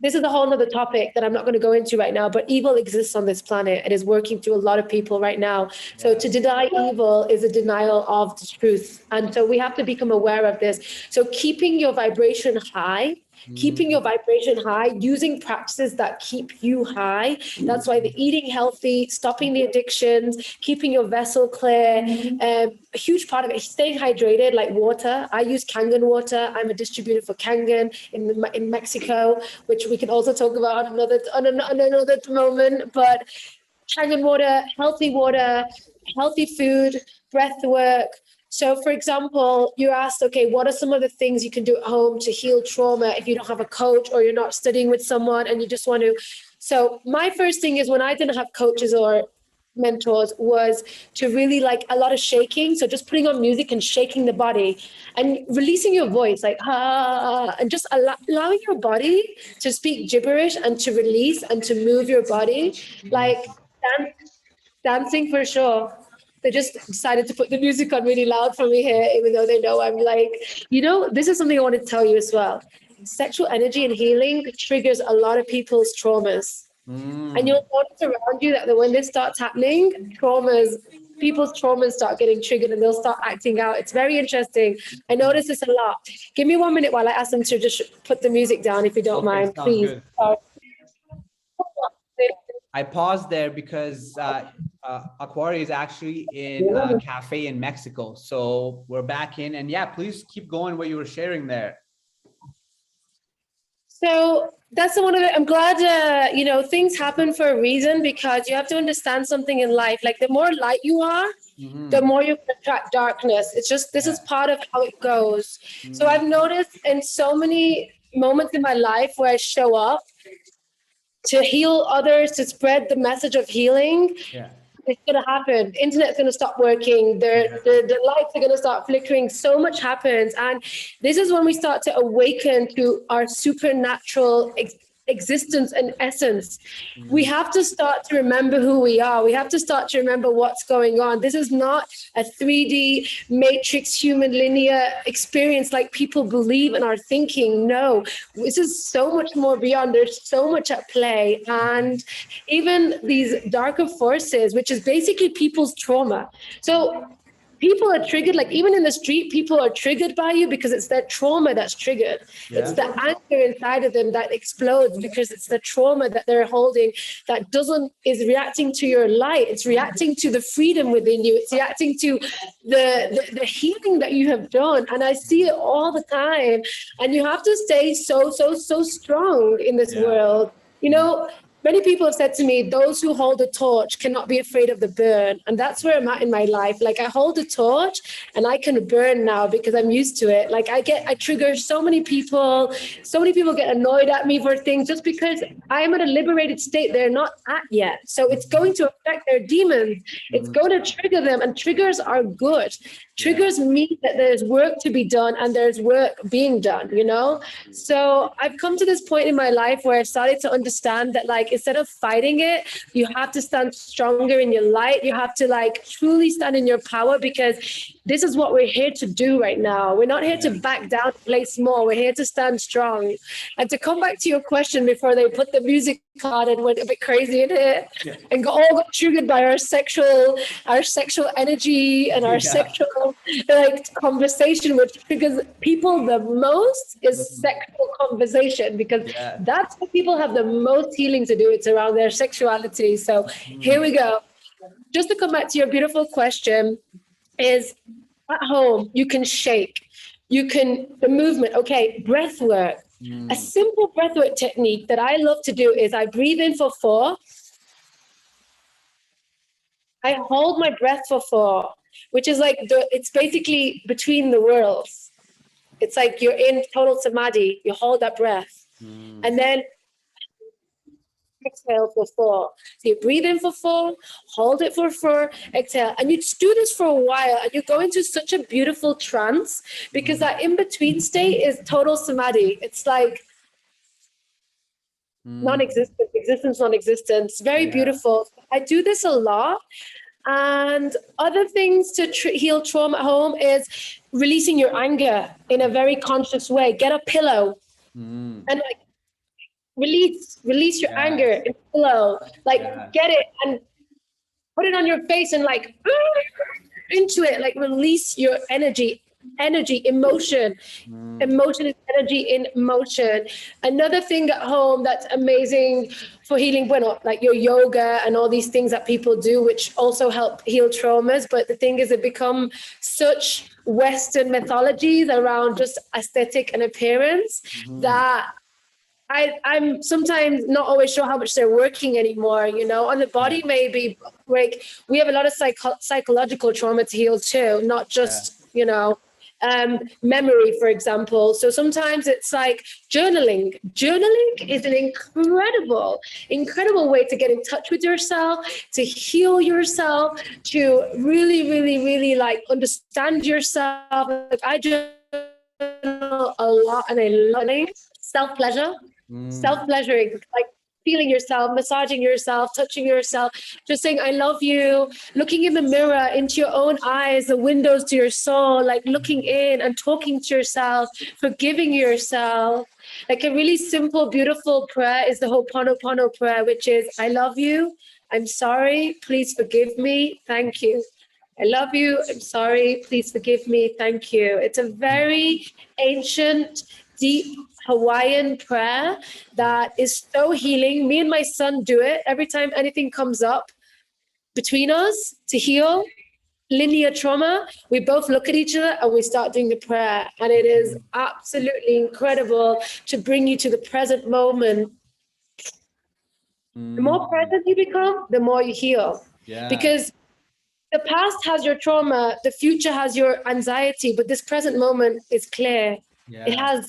this is a whole nother topic that I'm not going to go into right now, but evil exists on this planet. It is working through a lot of people right now. So to deny evil is a denial of the truth. And so we have to become aware of this. So keeping your vibration high, using practices that keep you high. That's why the eating healthy, stopping the addictions, keeping your vessel clear, a huge part of it, staying hydrated, like water. I use Kangen water. I'm a distributor for Kangen in Mexico, which we can also talk about on another moment. But Kangen water, healthy food, breath work. So, for example, you asked, okay, what are some of the things you can do at home to heal trauma if you don't have a coach or you're not studying with someone and you just want to? So my first thing is, when I didn't have coaches or mentors, was to really like a lot of shaking. So just putting on music and shaking the body and releasing your voice, like, and just allowing your body to speak gibberish and to release and to move your body, like dancing for sure. They just decided to put the music on really loud for me here, even though they know I'm like, this is something I want to tell you as well. Sexual energy and healing triggers a lot of people's traumas. And you'll notice around you that when this starts happening, people's traumas start getting triggered and they'll start acting out. It's very interesting. I notice this a lot. Give me 1 minute while I ask them to just put the music down, if you don't mind, please. Good. I paused there because Aquaria is actually in a cafe in Mexico. So we're back in, and yeah, please keep going what you were sharing there. So that's one of it. I'm glad, things happen for a reason, because you have to understand something in life. Like the more light you are, the more you attract darkness. It's just, this is part of how it goes. So I've noticed in so many moments in my life where I show up to heal others, to spread the message of healing, it's going to happen. Internet's going to stop working. The lights are going to start flickering. So much happens. And this is when we start to awaken to our supernatural existence and essence. We have to start to remember who we are. We have to start to remember what's going on. This is not a 3D matrix human linear experience like people believe and are thinking. No, this is so much more beyond. There's so much at play. And even these darker forces, which is basically people's trauma. So people are triggered, like even in the street, people are triggered by you because it's their trauma that's triggered. It's the anger inside of them that explodes because it's the trauma that they're holding that is reacting to your light. It's reacting to the freedom within you. It's reacting to the healing that you have done. And I see it all the time. And you have to stay so strong in this world. Many people have said to me, those who hold a torch cannot be afraid of the burn. And that's where I'm at in my life. Like I hold a torch and I can burn now because I'm used to it. Like I trigger so many people get annoyed at me for things just because I am at a liberated state they're not at yet. So it's going to affect their demons. It's going to trigger them, and triggers are good. Triggers mean that there's work to be done and there's work being done, So I've come to this point in my life where I've started to understand that, like, instead of fighting it, you have to stand stronger in your light. You have to truly stand in your power, because this is what we're here to do right now. We're not here to back down, play small. We're here to stand strong. And to come back to your question before they put the music on and went a bit crazy in it and got triggered by our sexual energy and our sexual conversation, which triggers people the most is sexual conversation, because that's what people have the most healing to do. It's around their sexuality. So here we go. Just to come back to your beautiful question, is at home you can shake, the movement. Okay, breath work. A simple breath work technique that I love to do is I breathe in for 4. I hold my breath for 4, which is it's basically between the worlds. It's like you're in total samadhi. You hold that breath. And then exhale for 4. So you breathe in for 4, hold it for 4, exhale. And you just do this for a while, and you go into such a beautiful trance, because that in-between state is total samadhi. It's like non-existent, existence, non-existence. Very beautiful. I do this a lot. And other things to heal trauma at home is releasing your anger in a very conscious way. Get a pillow and release your anger in a pillow. Get it and put it on your face and into it. Release your energy, emotion. Emotion is energy in motion. Another thing at home that's amazing for healing, your yoga and all these things that people do, which also help heal traumas. But the thing is, they become such Western mythologies around just aesthetic and appearance that I'm sometimes not always sure how much they're working anymore, on the body. Maybe we have a lot of psychological trauma to heal too, not just, memory, for example. So sometimes it's like journaling. Journaling is an incredible way to get in touch with yourself, to heal yourself, to really, really, really understand yourself. I journal a lot, and I love it. Self-pleasure. Self-pleasuring, feeling yourself, massaging yourself, touching yourself, just saying, I love you, looking in the mirror into your own eyes, the windows to your soul, looking in and talking to yourself, forgiving yourself. A really simple, beautiful prayer is the Ho'oponopono prayer, which is, I love you, I'm sorry, please forgive me, thank you. I love you, I'm sorry, please forgive me, thank you. It's a very ancient, deep Hawaiian prayer that is so healing. Me and my son do it every time anything comes up between us to heal. linear trauma, we both look at each other and we start doing the prayer. And it is absolutely incredible to bring you to the present moment. The more present you become, the more you heal. Yeah. Because the past has your trauma, the future has your anxiety, but this present moment is clear. Yeah.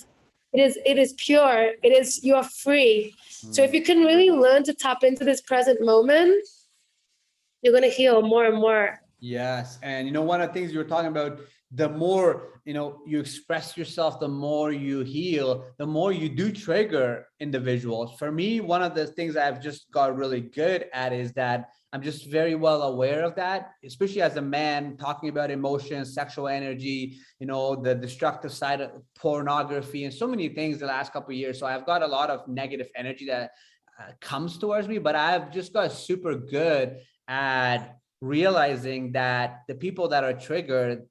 It is pure. You are free. So if you can really learn to tap into this present moment, you're going to heal more and more. Yes. And you know, one of the things you were talking about, the more, you know, you express yourself, the more you heal, the more you do trigger individuals. For me, one of the things I've just got really good at is that I'm just very well aware of that, especially as a man, talking about emotions, sexual energy, you know, the destructive side of pornography and so many things the last couple of years. So I've got a lot of negative energy that comes towards me, but I've just got super good at realizing that the people that are triggered,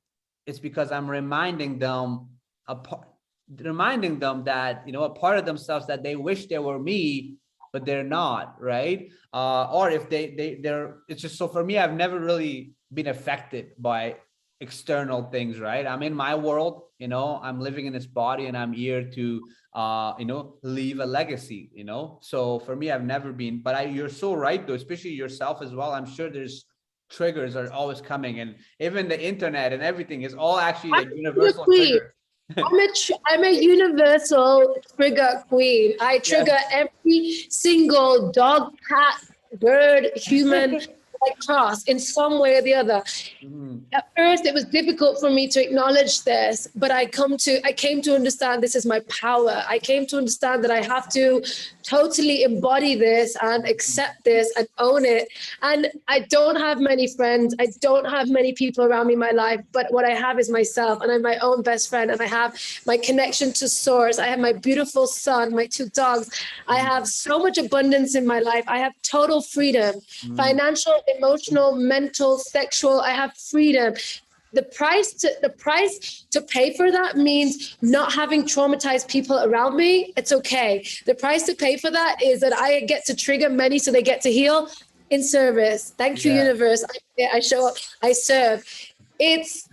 it's because I'm reminding them that, you know, a part of themselves that they wish they were me, but they're not, right? Or if they're, it's just, so for me, I've never really been affected by external things, right? I'm in my world, you know, I'm living in this body and I'm here to, you know, leave a legacy, you know? So for me, I've never been, but you're so right though, especially yourself as well. I'm sure there's triggers are always coming, and even the internet and everything is all actually like universal triggers. I'm a universal trigger queen. I trigger every single dog, cat, bird, human I cross in some way or the other. At first, it was difficult for me to acknowledge this, but I came to understand this is my power. I came to understand that I have to totally embody this and accept this and own it. And I don't have many friends. I don't have many people around me in my life, but what I have is myself, and I'm my own best friend, and I have my connection to source. I have my beautiful son, my 2 dogs. I have so much abundance in my life. I have total freedom, financial, emotional, mental, sexual. I have freedom. The price to pay for that means not having traumatized people around me. It's okay. The price to pay for that is that I get to trigger many so they get to heal in service. Thank you, universe. I show up, I serve. It's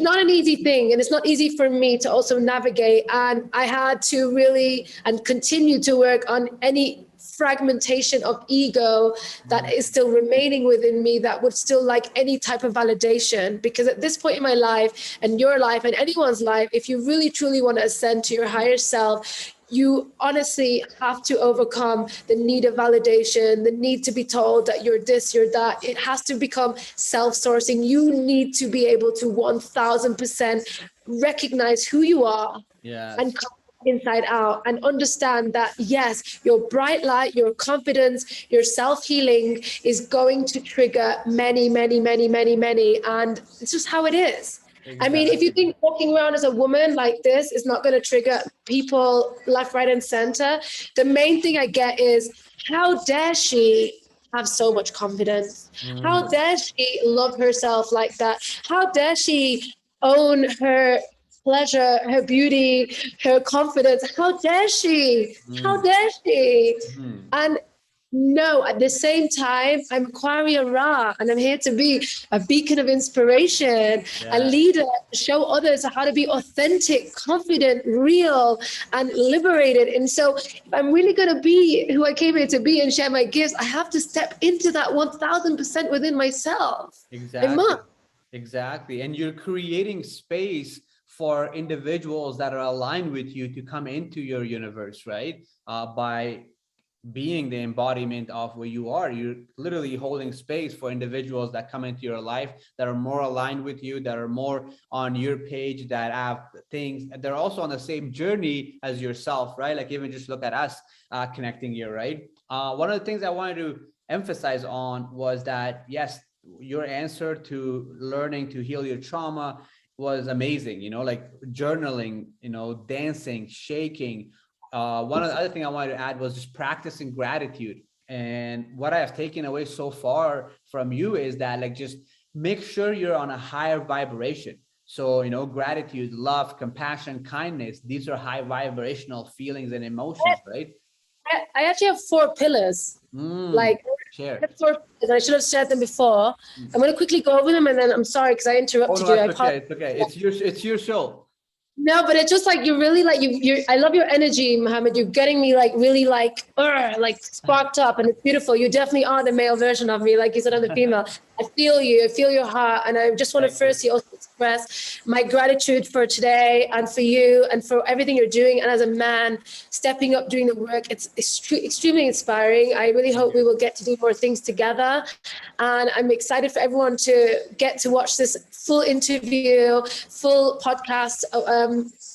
not an easy thing, and it's not easy for me to also navigate. And I had to really and continue to work on any fragmentation of ego that is still remaining within me, that would still like any type of validation. Because at this point in my life and your life and anyone's life, if you really truly want to ascend to your higher self, you honestly have to overcome the need of validation, the need to be told that you're this, you're that. It has to become self-sourcing. You need to be able to 1000% recognize who you are and come inside out and understand that, yes, your bright light, your confidence, your self-healing is going to trigger many, many, many, many, many. And it's just how it is. Exactly. I mean, if you think walking around as a woman like this is not going to trigger people left, right, and center, the main thing I get is, how dare she have so much confidence? How dare she love herself like that? How dare she own her pleasure, her beauty, her confidence? How dare she? How dare she? And no, at the same time, I'm Aquarian Ra, and I'm here to be a beacon of inspiration, a leader, show others how to be authentic, confident, real, and liberated. And so if I'm really going to be who I came here to be and share my gifts, I have to step into that 1000% within myself. Exactly. Exactly. And you're creating space for individuals that are aligned with you to come into your universe, right? By being the embodiment of where you are, you're literally holding space for individuals that come into your life that are more aligned with you, that are more on your page, that have things, they're also on the same journey as yourself, right? Like even just look at us connecting here, right? One of the things I wanted to emphasize on was that, yes, your answer to learning to heal your trauma was amazing, you know, like journaling, you know, dancing, shaking. One of the other thing I wanted to add was just practicing gratitude. And what I have taken away so far from you is that, like, just make sure you're on a higher vibration. So, you know, gratitude, love, compassion, kindness, these are high vibrational feelings and emotions, right? I actually have 4 pillars. Like Share. I should have shared them before. I'm going to quickly go over them, and then I'm sorry because I interrupted Oh, no, you. it's okay. It's okay. It's your show. No, but it's just like you're really like you. I love your energy, Mohammed. You're getting me like really like sparked up, and it's beautiful. You definitely are the male version of me, like you said, I'm the female. I feel you. I feel your heart, and I just want to firstly also express my gratitude for today and for you and for everything you're doing. And as a man, stepping up, doing the work, it's extremely inspiring. I really hope we will get to do more things together, and I'm excited for everyone to get to watch this full interview, full podcast.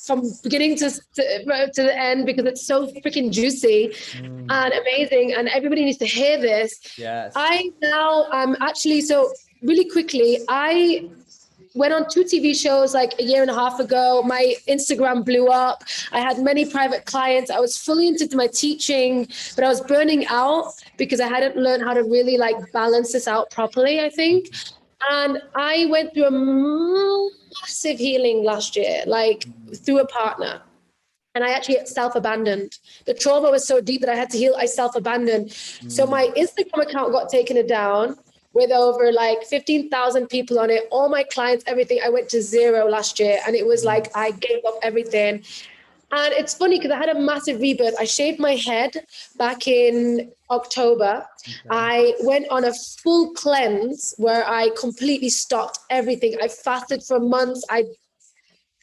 From beginning to the end, because it's so freaking juicy and amazing, and everybody needs to hear this. Yes. I now actually, so really quickly, I went on 2 TV shows like a year and a half ago. My Instagram blew up. I had many private clients. I was fully into my teaching, but I was burning out because I hadn't learned how to really like balance this out properly, I think. And I went through a massive healing last year, like through a partner. And I actually self-abandoned. The trauma was so deep that I had to heal. I self-abandoned. So my Instagram account got taken down with over like 15,000 people on it. All my clients, everything. I went to 0 last year. And it was like I gave up everything. And it's funny because I had a massive rebirth. I shaved my head back in October. Okay. I went on a full cleanse where I completely stopped everything. I fasted for months. I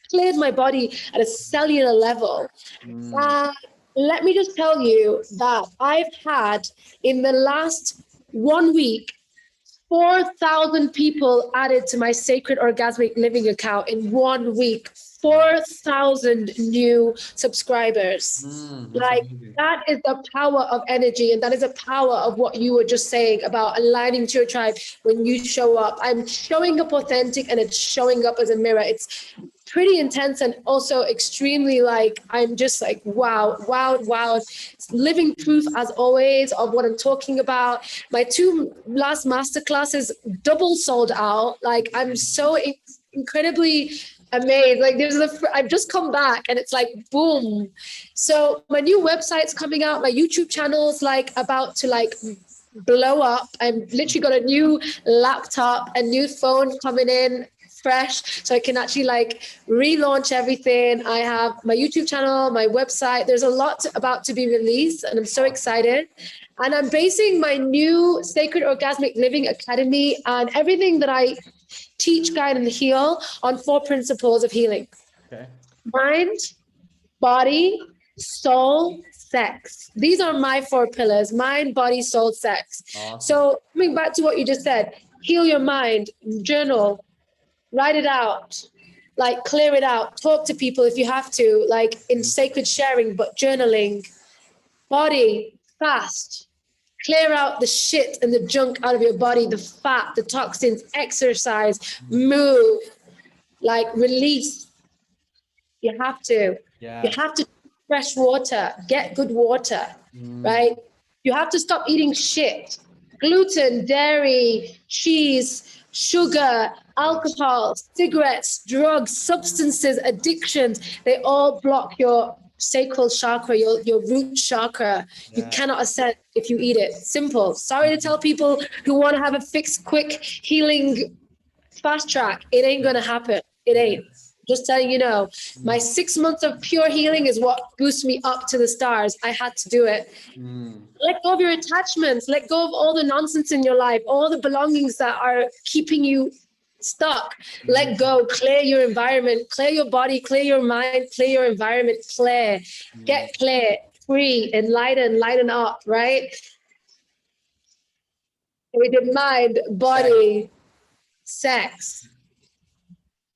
cleared my body at a cellular level. Let me just tell you that I've had in the last 1 week, 4,000 people added to my Sacred Orgasmic Living account in 1 week. 4,000 new subscribers. Like amazing. That is the power of energy, and that is the power of what you were just saying about aligning to your tribe. When you show up, I'm showing up authentic, and it's showing up as a mirror. It's pretty intense, and also extremely like, I'm just like, wow. It's living proof as always of what I'm talking about. My 2 last masterclasses double sold out. Like, I'm so incredibly amazed. Like I've just come back and it's like, boom. So my new website's coming out. My YouTube channel's like about to like blow up. I've literally got a new laptop, a new phone coming in fresh, so I can actually like relaunch everything. I have my YouTube channel, my website. There's a lot about to be released, and I'm so excited. And I'm basing my new Sacred Orgasmic Living Academy and everything that I teach, guide, and heal on 4 principles of healing. Okay. Mind, body, soul, sex. These are my 4 pillars: mind, body, soul, sex. Awesome. So coming back to what you just said, heal your mind, journal, write it out, like clear it out, talk to people if you have to, like in sacred sharing, but journaling. Body, fast, clear out the shit and the junk out of your body, the fat, the toxins, exercise, move, like release. You have to. Yeah. You have to fresh water, get good water, right? You have to stop eating shit. Gluten, dairy, cheese, sugar, alcohol, cigarettes, drugs, substances, addictions, they all block your sacral chakra, your root chakra. Yeah. You cannot ascend if you eat it. Simple. Sorry to tell people who want to have a fixed, quick healing fast track. It ain't going to happen. It ain't. Just telling you know, my 6 months of pure healing is what boosts me up to the stars. I had to do it. Let go of your attachments. Let go of all the nonsense in your life, all the belongings that are keeping you stuck. Let go. Clear your environment. Clear your body. Clear your mind. Clear your environment. Clear. Get clear. Free. Enlighten. Lighten up. Right? We did mind, body, sex.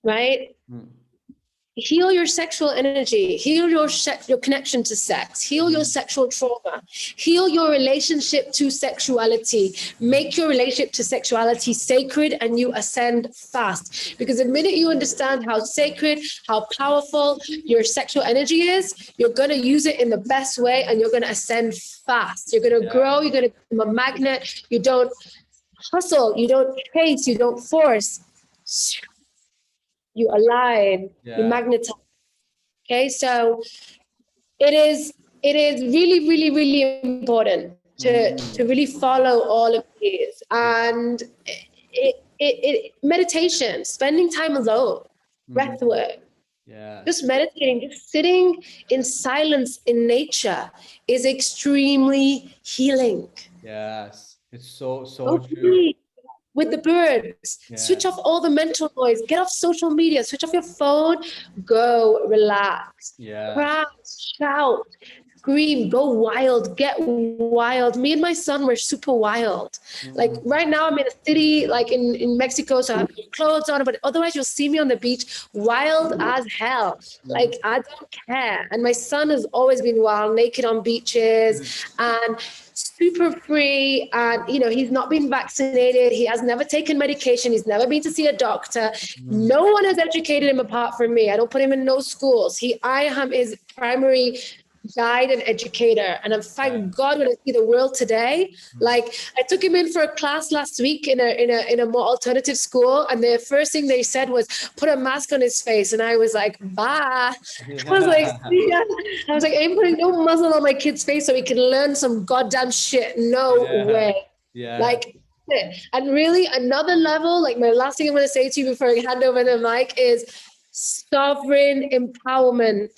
Right? Heal your sexual energy, heal your connection to sex, heal your sexual trauma, heal your relationship to sexuality, make your relationship to sexuality sacred, and you ascend fast. Because the minute you understand how sacred, how powerful your sexual energy is, you're going to use it in the best way, and you're going to ascend fast. You're going to grow, you're going to become a magnet. You don't hustle, you don't chase, you don't force. You align, you magnetize. Okay, so it is really, really, really important to really follow all of these. And meditation, spending time alone, breath work, Yeah. just meditating, just sitting in silence in nature is extremely healing. Yes. It's so true. Okay. With the birds, switch Yeah. off all the mental noise, get off social media, switch off your phone, go relax, Yeah. cry, shout, scream, go wild, get wild. Me and my son were super wild. Like right now I'm in a city like in Mexico, so I have clothes on, but otherwise you'll see me on the beach wild as hell. Like I don't care. And my son has always been wild, naked on beaches and super free. And he's not been vaccinated, he has never taken medication, he's never been to see a doctor. No one has educated him apart from me. I don't put him in no schools. I am his primary guide and educator. And I'm thank God when I see the world today. Like I took him in for a class last week in a more alternative school, and the first thing they said was put a mask on his face, and I was like, bye. I was like, see ya. I was like, I ain't putting no muzzle on my kid's face so he can learn some goddamn shit. No way. Yeah. Like, and really another level, like my last thing I'm going to say to you before I hand over the mic is sovereign empowerment.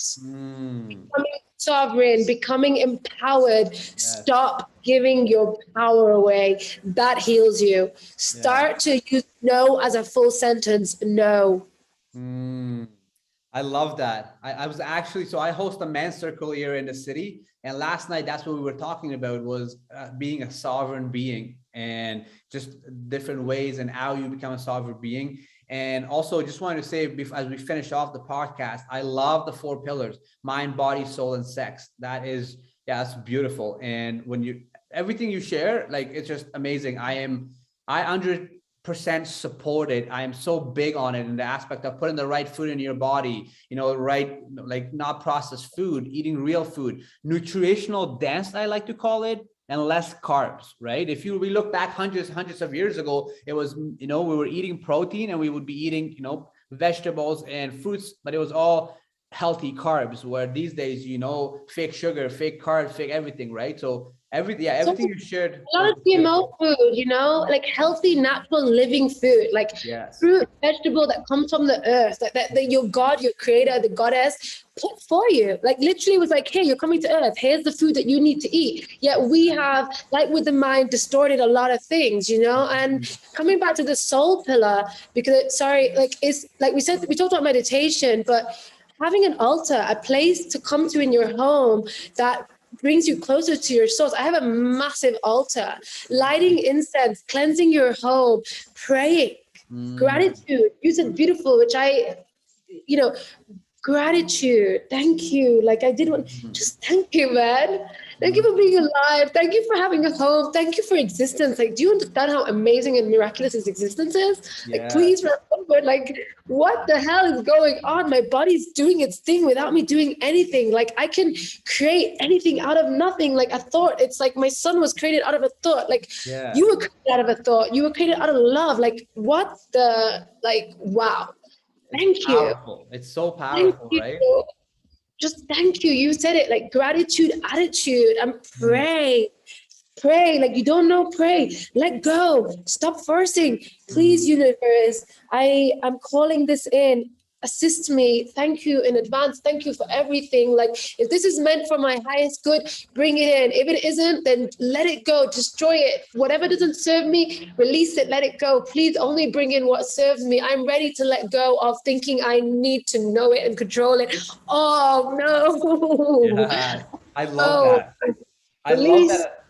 Becoming sovereign, becoming empowered. Stop giving your power away. That heals you. Start to use no as a full sentence. No. I love that. I was actually, so I host a men's circle here in the city. And last night, that's what we were talking about was being a sovereign being and just different ways and how you become a sovereign being. And also just wanted to say, as we finish off the podcast, I love the 4 pillars: mind, body, soul, and sex. That is, that's beautiful. And when everything you share, like, it's just amazing. I 100% support it. I am so big on it in the aspect of putting the right food in your body, right, like not processed food, eating real food, nutritional dense, I like to call it, and less carbs, right? If we look back hundreds of years ago, it was, we were eating protein and we would be eating, vegetables and fruits, but it was all healthy carbs, where these days, fake sugar, fake carbs, fake everything, right? So everything you shared. A lot of GMO food, like healthy, natural, living food, like fruit, vegetable that comes from the earth, that your God, your creator, the goddess put for you. Like literally was like, hey, you're coming to earth. Here's the food that you need to eat. Yet we have, like with the mind, distorted a lot of things, and coming back to the soul pillar, because it's like we said, we talked about meditation, but having an altar, a place to come to in your home that brings you closer to your source. I have a massive altar, lighting incense, cleansing your home, praying, gratitude. You said beautiful, which gratitude. Thank you. Like I did one, just thank you, man. Thank you for being alive. Thank you for having a home. Thank you for existence. Like, do you understand how amazing and miraculous this existence is? Like, please remember, like, what the hell is going on? My body's doing its thing without me doing anything. Like, I can create anything out of nothing. Like a thought. It's like my son was created out of a thought. Like, you were created out of a thought. You were created out of love. Like, what the, like, wow. Thank you. Powerful. It's so powerful, right? Just thank you. You said it, like gratitude, attitude, and pray. Pray. Like you don't know, pray. Let go. Stop forcing. Please, universe, I am calling this in. Assist me. Thank you in advance. Thank you for everything. Like if this is meant for my highest good, bring it in. If it isn't, then let it go. Destroy it. Whatever doesn't serve me, release it. Let it go. Please only bring in what serves me. I'm ready to let go of thinking I need to know it and control it. Oh no. Yeah, I love that. I love that.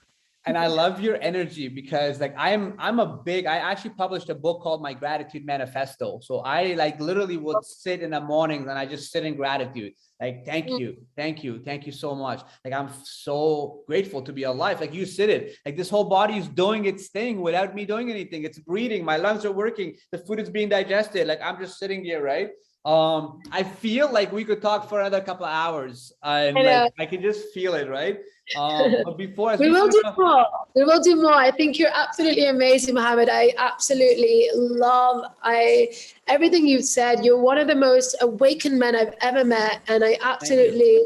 And I love your energy because like I actually published a book called My Gratitude Manifesto. So I like literally would sit in the mornings and I just sit in gratitude. Like, thank you so much. Like, I'm so grateful to be alive. Like you said it, like this whole body is doing its thing without me doing anything. It's breathing. My lungs are working. The food is being digested. Like I'm just sitting here, right? I feel like we could talk for another couple of hours and like I can just feel it, right? But before we will do more. I think you're absolutely amazing, Mohammed. I absolutely love everything you've said. You're one of the most awakened men I've ever met, and I absolutely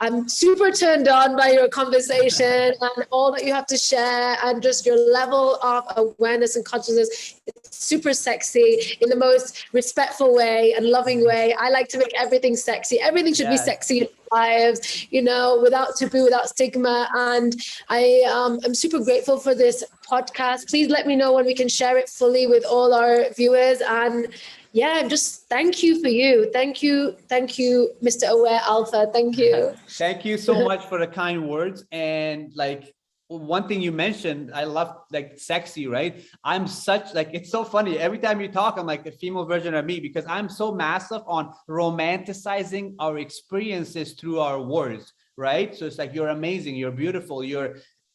I'm super turned on by your conversation and all that you have to share, and just your level of awareness and consciousness. It's super sexy in the most respectful way and loving way. I like to make everything sexy. Everything should be sexy in lives, you know, without taboo, without stigma. And I'm super grateful for this podcast. Please let me know when we can share it fully with all our viewers. And yeah, just thank you for you. Thank you, Mr. Aware Alpha. Thank you. Thank you so much for the kind words. And like, one thing you mentioned, I love, like, sexy, right? I'm such, like, it's so funny. Every time you talk, I'm like the female version of me, because I'm so massive on romanticizing our experiences through our words, right? So it's like, you're amazing, you're beautiful,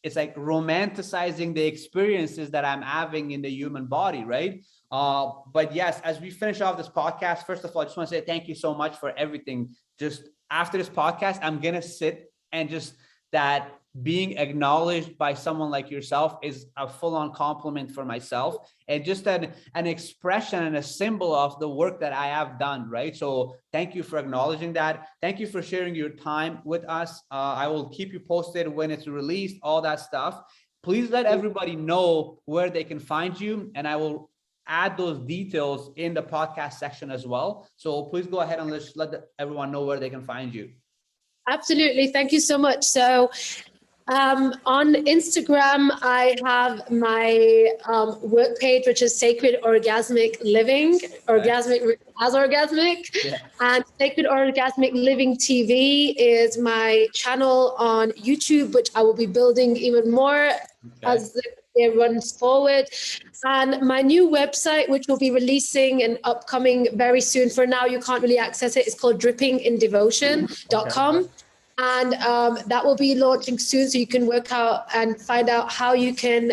it's like romanticizing the experiences that I'm having in the human body, right? But yes, as we finish off this podcast, first of all, I just want to say thank you so much for everything. Just after this podcast, I'm gonna sit and just that being acknowledged by someone like yourself is a full-on compliment for myself, and just an expression and a symbol of the work that I have done, right? So thank you for acknowledging that. Thank you for sharing your time with us. I will keep you posted when it's released, all that stuff. Please let everybody know where they can find you, and I will add those details in the podcast section as well. So please go ahead and let everyone know where they can find you. Absolutely. Thank you so much. So on Instagram, I have my work page, which is Sacred Orgasmic Living, Orgasmic as Orgasmic. Yeah. And Sacred Orgasmic Living TV is my channel on YouTube, which I will be building even more as the year runs forward. And my new website, which will be releasing and upcoming very soon. For now, you can't really access it. It's called drippingindevotion.com. And that will be launching soon, so you can work out and find out how you can,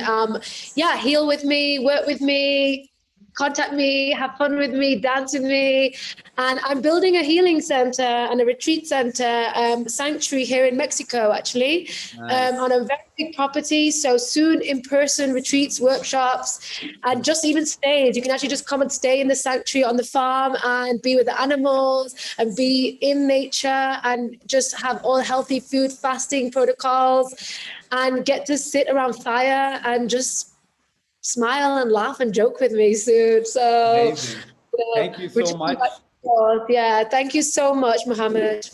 heal with me, work with me, contact me, have fun with me, dance with me. And I'm building a healing center and a retreat center, sanctuary here in Mexico, actually, on a very big property. So soon, in-person retreats, workshops, and just even stays. You can actually just come and stay in the sanctuary on the farm and be with the animals and be in nature and just have all healthy food, fasting protocols, and get to sit around fire and just smile and laugh and joke with me soon. So thank you so much. Yeah, thank you so much, Mohammed.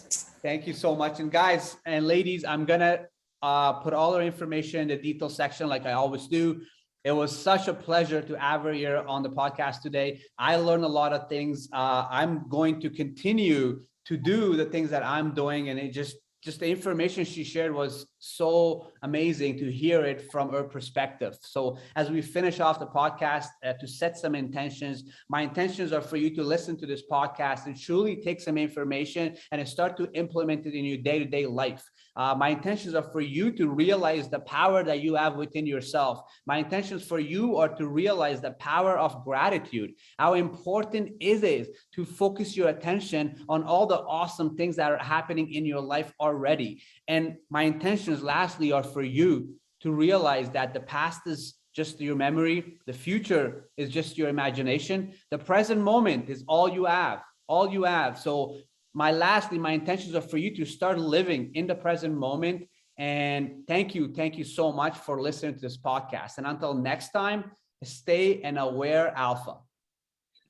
Thank you so much. And guys and ladies, I'm gonna put all our information in the details section like I always do. It was such a pleasure to have her here on the podcast today. I learned a lot of things. I'm going to continue to do the things that I'm doing, and it just the information she shared was so amazing to hear it from her perspective. So as we finish off the podcast, to set some intentions, my intentions are for you to listen to this podcast and truly take some information and start to implement it in your day-to-day life. My intentions are for you to realize the power that you have within yourself. My intentions for you are to realize the power of gratitude. How important it is to focus your attention on all the awesome things that are happening in your life already. And my intentions, lastly, are for you to realize that the past is just your memory. The future is just your imagination. The present moment is all you have, So my intentions are for you to start living in the present moment. And thank you so much for listening to this podcast. And until next time, stay an aware alpha.